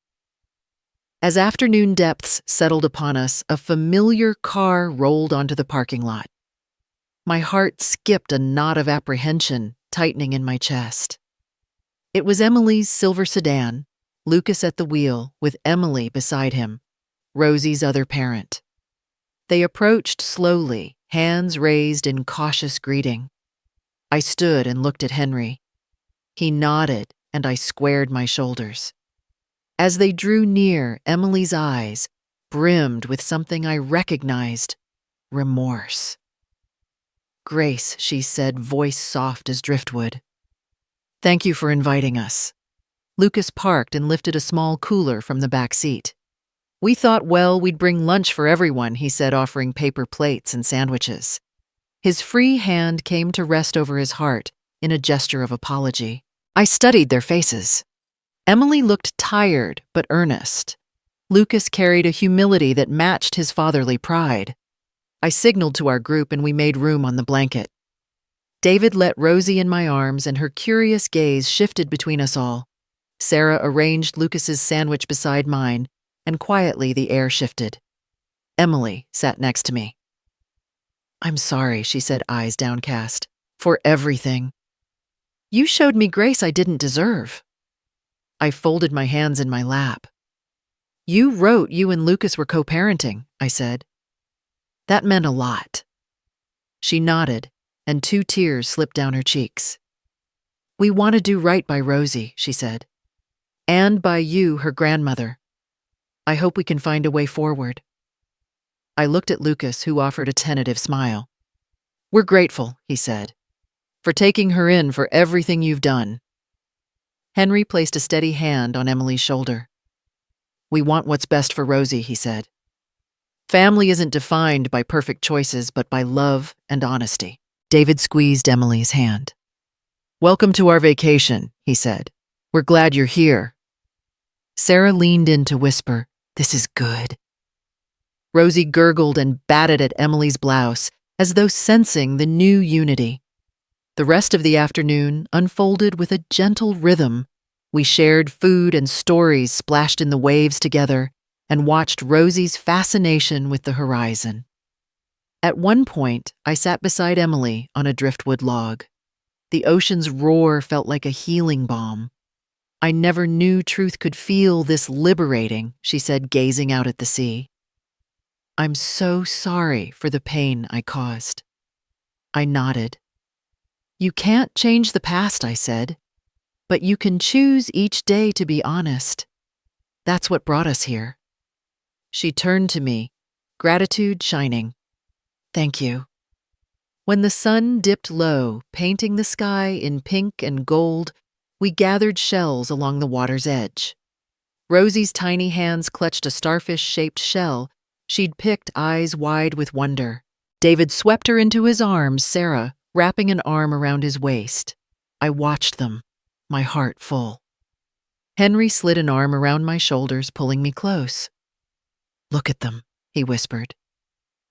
As afternoon depths settled upon us, a familiar car rolled onto the parking lot. My heart skipped a knot of apprehension, tightening in my chest. It was Emily's silver sedan, Lucas at the wheel, with Emily beside him, Rosie's other parent. They approached slowly, hands raised in cautious greeting. I stood and looked at Henry. He nodded, and I squared my shoulders. As they drew near, Emily's eyes brimmed with something I recognized: remorse. "Grace," she said, voice soft as driftwood. "Thank you for inviting us." Lucas parked and lifted a small cooler from the back seat. "We thought, well, we'd bring lunch for everyone," he said, offering paper plates and sandwiches. His free hand came to rest over his heart in a gesture of apology. I studied their faces. Emily looked tired but earnest. Lucas carried a humility that matched his fatherly pride. I signaled to our group and we made room on the blanket. David let Rosie in my arms and her curious gaze shifted between us all. Sarah arranged Lucas's sandwich beside mine, and quietly the air shifted. Emily sat next to me. "I'm sorry," she said, eyes downcast, "for everything. You showed me grace I didn't deserve." I folded my hands in my lap. "You wrote you and Lucas were co-parenting," I said. "That meant a lot." She nodded, and 2 tears slipped down her cheeks. "We want to do right by Rosie," she said. "And by you, her grandmother. I hope we can find a way forward." I looked at Lucas, who offered a tentative smile. "We're grateful," he said, "for taking her in, for everything you've done." Henry placed a steady hand on Emily's shoulder. "We want what's best for Rosie," he said. "Family isn't defined by perfect choices, but by love and honesty." David squeezed Emily's hand. "Welcome to our vacation," he said. "We're glad you're here." Sarah leaned in to whisper, "This is good." Rosie gurgled and batted at Emily's blouse, as though sensing the new unity. The rest of the afternoon unfolded with a gentle rhythm. We shared food and stories splashed in the waves together, and watched Rosie's fascination with the horizon. At one point, I sat beside Emily on a driftwood log. The ocean's roar felt like a healing balm. "I never knew truth could feel this liberating," she said, gazing out at the sea. "I'm so sorry for the pain I caused." I nodded. "You can't change the past," I said, "but you can choose each day to be honest. That's what brought us here." She turned to me, gratitude shining. "Thank you." When the sun dipped low, painting the sky in pink and gold, we gathered shells along the water's edge. Rosie's tiny hands clutched a starfish-shaped shell she'd picked, eyes wide with wonder. David swept her into his arms, Sarah, wrapping an arm around his waist. I watched them, my heart full. Henry slid an arm around my shoulders, pulling me close. "Look at them," he whispered.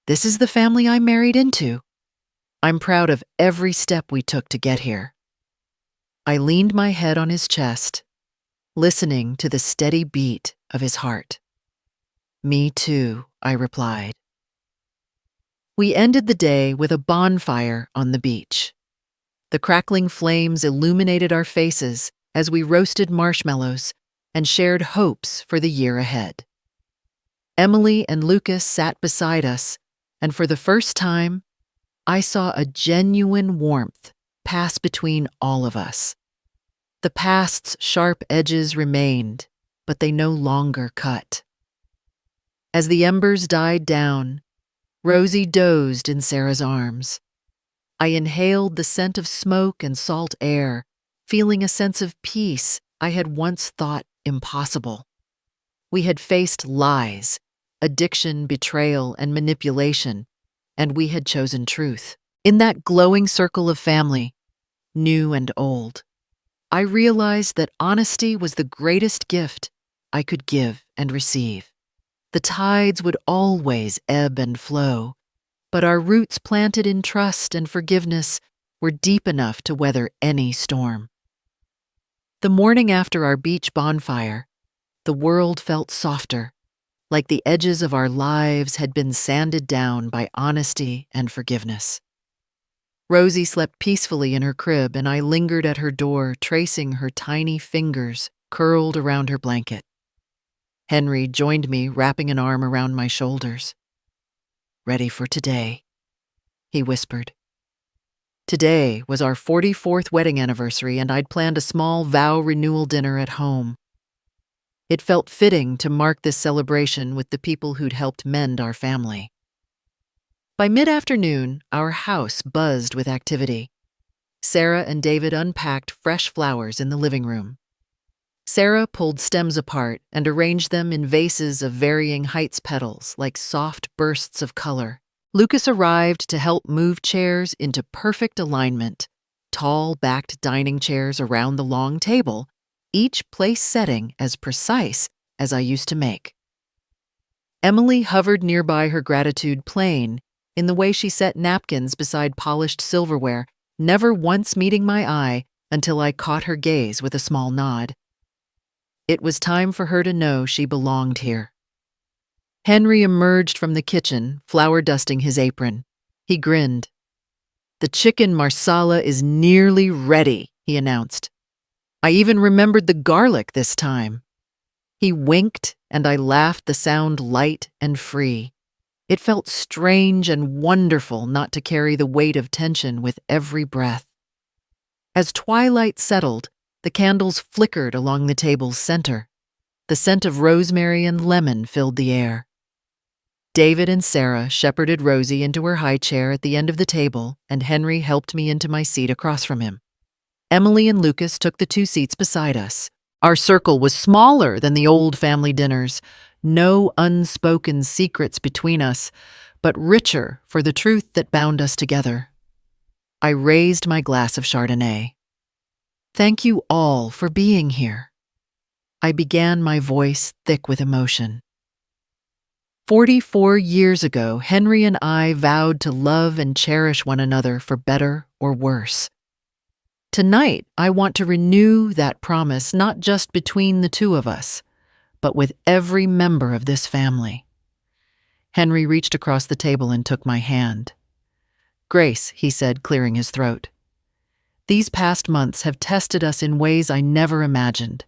"This is the family I married into. I'm proud of every step we took to get here." I leaned my head on his chest, listening to the steady beat of his heart. "Me too," I replied. We ended the day with a bonfire on the beach. The crackling flames illuminated our faces as we roasted marshmallows and shared hopes for the year ahead. Emily and Lucas sat beside us, and for the first time, I saw a genuine warmth pass between all of us. The past's sharp edges remained, but they no longer cut. As the embers died down, Rosie dozed in Sarah's arms. I inhaled the scent of smoke and salt air, feeling a sense of peace I had once thought impossible. We had faced lies, addiction, betrayal, and manipulation, and we had chosen truth. In that glowing circle of family, new and old, I realized that honesty was the greatest gift I could give and receive. The tides would always ebb and flow, but our roots planted in trust and forgiveness were deep enough to weather any storm. The morning after our beach bonfire, the world felt softer, like the edges of our lives had been sanded down by honesty and forgiveness. Rosie slept peacefully in her crib, and I lingered at her door, tracing her tiny fingers curled around her blanket. Henry joined me, wrapping an arm around my shoulders. "Ready for today," he whispered. Today was our 44th wedding anniversary, and I'd planned a small vow renewal dinner at home. It felt fitting to mark this celebration with the people who'd helped mend our family. By mid-afternoon, our house buzzed with activity. Sarah and David unpacked fresh flowers in the living room. Sarah pulled stems apart and arranged them in vases of varying heights petals, like soft bursts of color. Lucas arrived to help move chairs into perfect alignment, tall, backed dining chairs around the long table, each place setting as precise as I used to make. Emily hovered nearby her gratitude plane, in the way she set napkins beside polished silverware, never once meeting my eye until I caught her gaze with a small nod. It was time for her to know she belonged here. Henry emerged from the kitchen, flour dusting his apron. He grinned. "The chicken marsala is nearly ready," he announced. "I even remembered the garlic this time." He winked, and I laughed, the sound light and free. It felt strange and wonderful not to carry the weight of tension with every breath. As twilight settled, the candles flickered along the table's center. The scent of rosemary and lemon filled the air. David and Sarah shepherded Rosie into her high chair at the end of the table, and Henry helped me into my seat across from him. Emily and Lucas took the two seats beside us. Our circle was smaller than the old family dinners, no unspoken secrets between us, but richer for the truth that bound us together. I raised my glass of Chardonnay. "Thank you all for being here." I began, my voice thick with emotion. 44 years ago, Henry and I vowed to love and cherish one another for better or worse. Tonight, I want to renew that promise, not just between the two of us, but with every member of this family. Henry reached across the table and took my hand. "Grace," he said, clearing his throat. "These past months have tested us in ways I never imagined.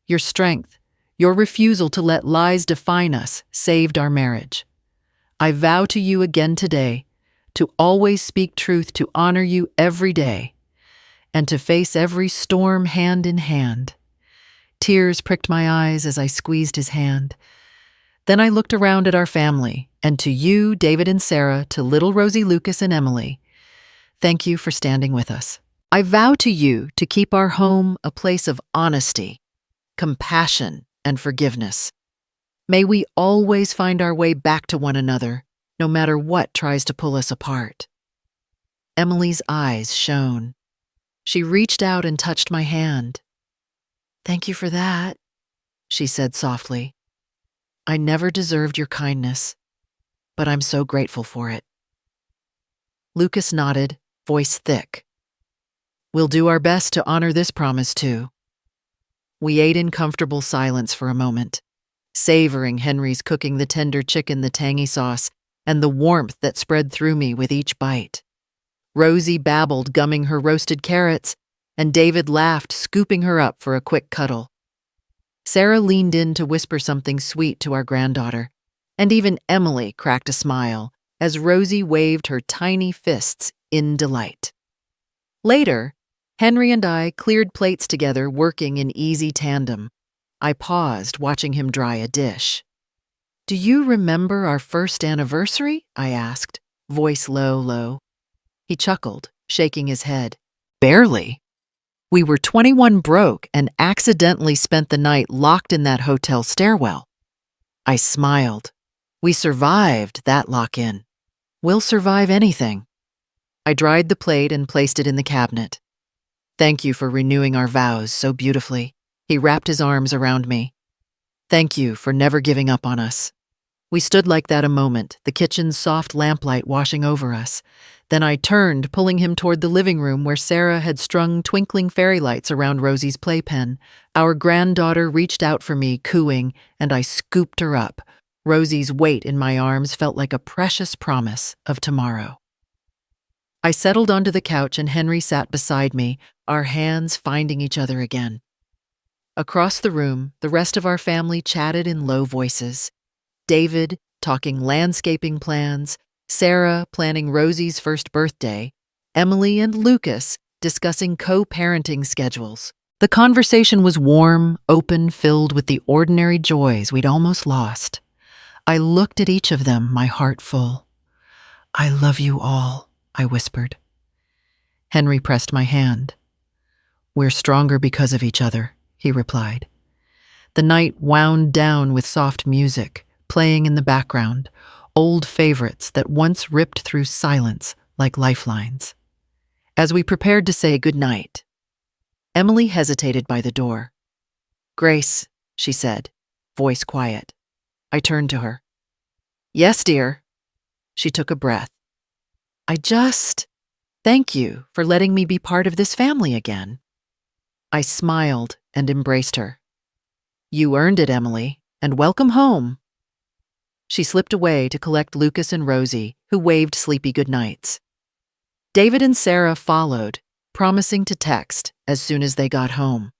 Your strength, your refusal to let lies define us, saved our marriage. I vow to you again today to always speak truth, to honor you every day, and to face every storm hand in hand." Tears pricked my eyes as I squeezed his hand. Then I looked around at our family, and to you, David and Sarah, to little Rosie, Lucas, and Emily, thank you for standing with us. I vow to you to keep our home a place of honesty, compassion, and forgiveness. May we always find our way back to one another, no matter what tries to pull us apart. Emily's eyes shone. She reached out and touched my hand. "Thank you for that," she said softly. "I never deserved your kindness, but I'm so grateful for it." Lucas nodded, voice thick. "We'll do our best to honor this promise too." We ate in comfortable silence for a moment, savoring Henry's cooking, the tender chicken, the tangy sauce, and the warmth that spread through me with each bite. Rosie babbled, gumming her roasted carrots, and David laughed, scooping her up for a quick cuddle. Sarah leaned in to whisper something sweet to our granddaughter, and even Emily cracked a smile as Rosie waved her tiny fists in delight. Later, Henry and I cleared plates together, working in easy tandem. I paused, watching him dry a dish. "Do you remember our first anniversary?" I asked, voice low. He chuckled, shaking his head. "Barely. We were 21 broke and accidentally spent the night locked in that hotel stairwell." I smiled. "We survived that lock-in. We'll survive anything." I dried the plate and placed it in the cabinet. "Thank you for renewing our vows so beautifully." He wrapped his arms around me. "Thank you for never giving up on us." We stood like that a moment, the kitchen's soft lamplight washing over us. Then I turned, pulling him toward the living room where Sarah had strung twinkling fairy lights around Rosie's playpen. Our granddaughter reached out for me, cooing, and I scooped her up. Rosie's weight in my arms felt like a precious promise of tomorrow. I settled onto the couch and Henry sat beside me, our hands finding each other again. Across the room, the rest of our family chatted in low voices. David talking landscaping plans, Sarah planning Rosie's first birthday, Emily and Lucas discussing co-parenting schedules. The conversation was warm, open, filled with the ordinary joys we'd almost lost. I looked at each of them, my heart full. "I love you all," I whispered. Henry pressed my hand. "We're stronger because of each other," he replied. The night wound down with soft music, playing in the background, old favorites that once ripped through silence like lifelines. As we prepared to say goodnight, Emily hesitated by the door. "Grace," she said, voice quiet. I turned to her. "Yes, dear." She took a breath. Thank you for letting me be part of this family again." I smiled and embraced her. "You earned it, Emily, and welcome home." She slipped away to collect Lucas and Rosie, who waved sleepy goodnights. David and Sarah followed, promising to text as soon as they got home.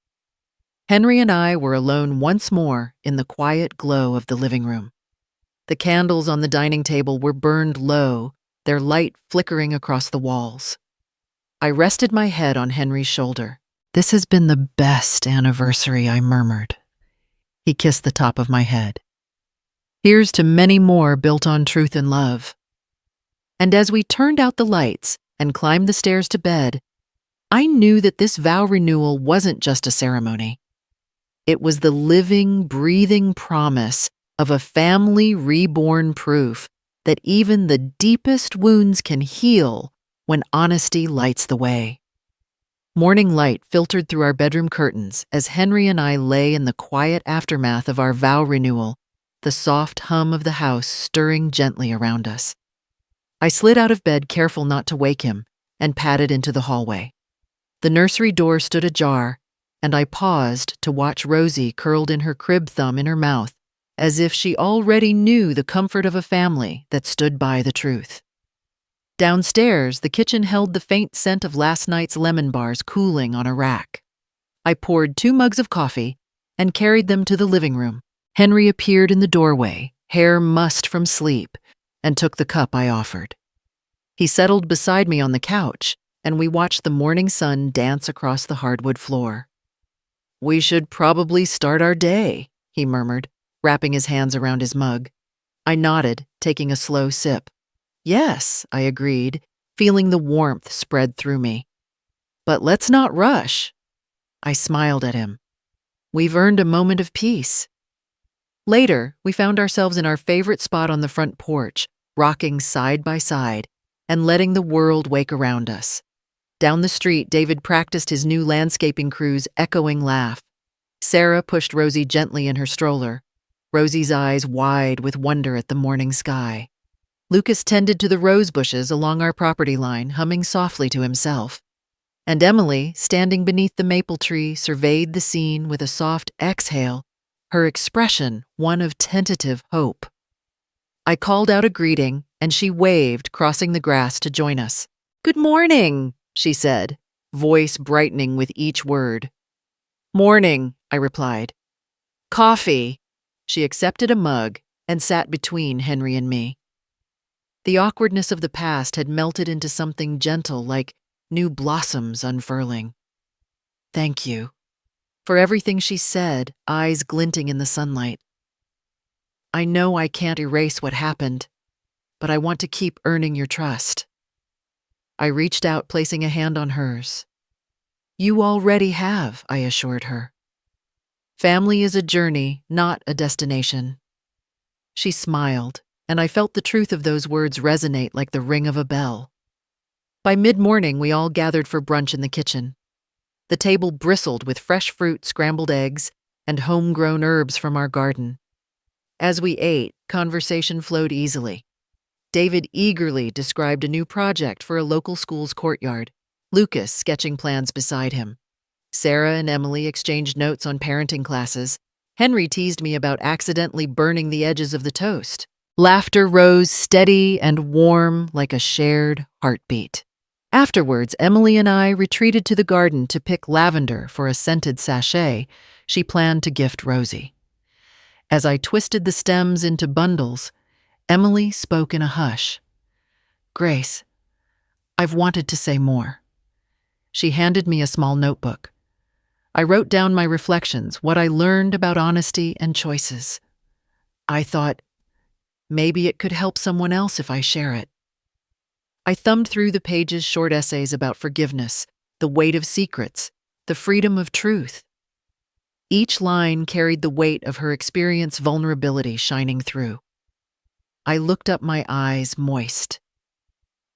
Henry and I were alone once more in the quiet glow of the living room. The candles on the dining table were burned low, their light flickering across the walls. I rested my head on Henry's shoulder. "This has been the best anniversary," I murmured. He kissed the top of my head. "Here's to many more built on truth and love." And as we turned out the lights and climbed the stairs to bed, I knew that this vow renewal wasn't just a ceremony. It was the living, breathing promise of a family reborn, proof that even the deepest wounds can heal when honesty lights the way. Morning light filtered through our bedroom curtains as Henry and I lay in the quiet aftermath of our vow renewal, the soft hum of the house stirring gently around us. I slid out of bed, careful not to wake him, and padded into the hallway. The nursery door stood ajar, and I paused to watch Rosie curled in her crib, thumb in her mouth, as if she already knew the comfort of a family that stood by the truth. Downstairs, the kitchen held the faint scent of last night's lemon bars cooling on a rack. I poured 2 mugs of coffee and carried them to the living room. Henry appeared in the doorway, hair mussed from sleep, and took the cup I offered. He settled beside me on the couch, and we watched the morning sun dance across the hardwood floor. "We should probably start our day," he murmured, wrapping his hands around his mug. I nodded, taking a slow sip. "Yes," I agreed, feeling the warmth spread through me. "But let's not rush." I smiled at him. "We've earned a moment of peace." Later, we found ourselves in our favorite spot on the front porch, rocking side by side and letting the world wake around us. Down the street, David practiced his new landscaping crew's echoing laugh. Sarah pushed Rosie gently in her stroller, Rosie's eyes wide with wonder at the morning sky. Lucas tended to the rose bushes along our property line, humming softly to himself. And Emily, standing beneath the maple tree, surveyed the scene with a soft exhale, her expression one of tentative hope. I called out a greeting, and she waved, crossing the grass to join us. "Good morning," she said, voice brightening with each word. "Morning," I replied. Coffee. She accepted a mug and sat between Henry and me. The awkwardness of the past had melted into something gentle, like new blossoms unfurling. Thank you. For everything she said, eyes glinting in the sunlight. I know I can't erase what happened, but I want to keep earning your trust. I reached out, placing a hand on hers. You already have, I assured her. Family is a journey, not a destination. She smiled, and I felt the truth of those words resonate like the ring of a bell. By mid-morning, we all gathered for brunch in the kitchen. The table bristled with fresh fruit, scrambled eggs, and homegrown herbs from our garden. As we ate, conversation flowed easily. David eagerly described a new project for a local school's courtyard, Lucas sketching plans beside him. Sarah and Emily exchanged notes on parenting classes. Henry teased me about accidentally burning the edges of the toast. Laughter rose steady and warm like a shared heartbeat. Afterwards, Emily and I retreated to the garden to pick lavender for a scented sachet she planned to gift Rosie. As I twisted the stems into bundles, Emily spoke in a hush. Grace, I've wanted to say more. She handed me a small notebook. I wrote down my reflections, what I learned about honesty and choices. I thought, maybe it could help someone else if I share it. I thumbed through the pages' short essays about forgiveness, the weight of secrets, the freedom of truth. Each line carried the weight of her experience, vulnerability shining through. I looked up, my eyes moist.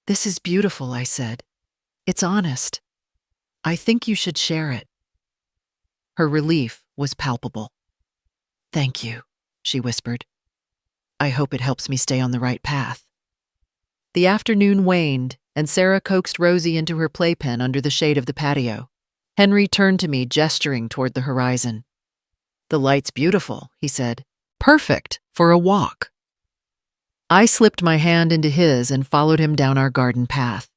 This is beautiful, I said. It's honest. I think you should share it. Her relief was palpable. Thank you, she whispered. I hope it helps me stay on the right path. The afternoon waned, and Sarah coaxed Rosie into her playpen under the shade of the patio. Henry turned to me, gesturing toward the horizon. The light's beautiful, he said. Perfect for a walk. I slipped my hand into his and followed him down our garden path.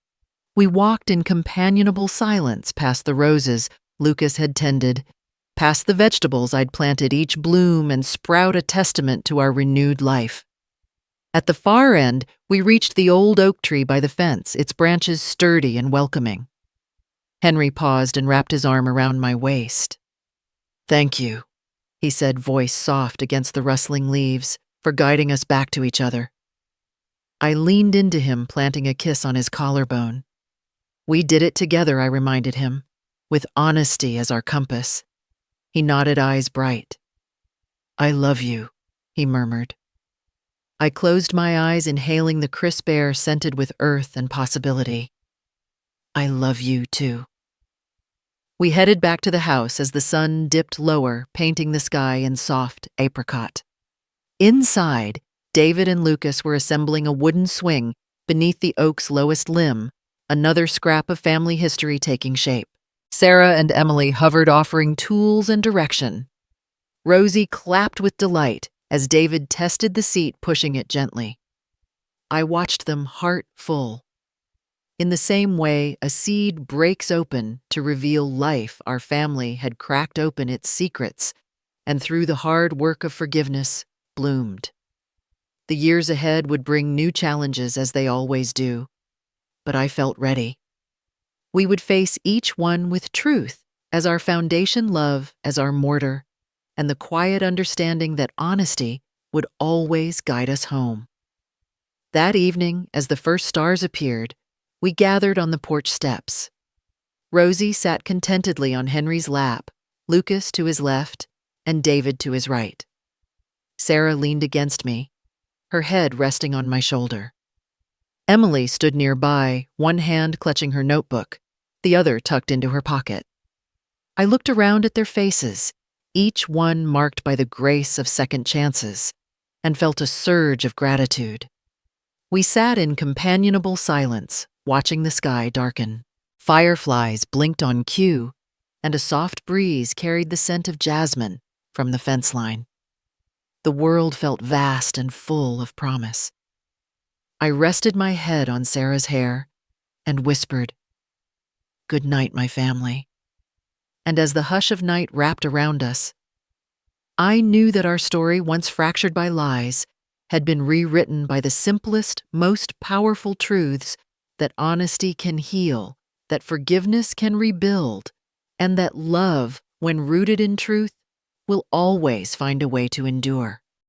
We walked in companionable silence past the roses Lucas had tended, past the vegetables I'd planted, each bloom and sprout a testament to our renewed life. At the far end, we reached the old oak tree by the fence, its branches sturdy and welcoming. Henry paused and wrapped his arm around my waist. Thank you, he said, voice soft against the rustling leaves, for guiding us back to each other. I leaned into him, planting a kiss on his collarbone. We did it together, I reminded him, with honesty as our compass. He nodded, eyes bright. I love you, he murmured. I closed my eyes, inhaling the crisp air scented with earth and possibility. I love you too. We headed back to the house as the sun dipped lower, painting the sky in soft apricot. Inside, David and Lucas were assembling a wooden swing beneath the oak's lowest limb, another scrap of family history taking shape. Sarah and Emily hovered, offering tools and direction. Rosie clapped with delight as David tested the seat, pushing it gently. I watched them, heart full. In the same way a seed breaks open to reveal life, our family had cracked open its secrets, and through the hard work of forgiveness, bloomed. The years ahead would bring new challenges, as they always do, but I felt ready. We would face each one with truth as our foundation, love as our mortar, and the quiet understanding that honesty would always guide us home. That evening, as the first stars appeared, we gathered on the porch steps. Rosie sat contentedly on Henry's lap, Lucas to his left, and David to his right. Sarah leaned against me, her head resting on my shoulder. Emily stood nearby, one hand clutching her notebook, the other tucked into her pocket. I looked around at their faces, each one marked by the grace of second chances, and felt a surge of gratitude. We sat in companionable silence, watching the sky darken. Fireflies blinked on cue, and a soft breeze carried the scent of jasmine from the fence line. The world felt vast and full of promise. I rested my head on Sarah's hair and whispered, "Good night, my family." And as the hush of night wrapped around us, I knew that our story, once fractured by lies, had been rewritten by the simplest, most powerful truths that honesty can heal, that forgiveness can rebuild, and that love, when rooted in truth, will always find a way to endure.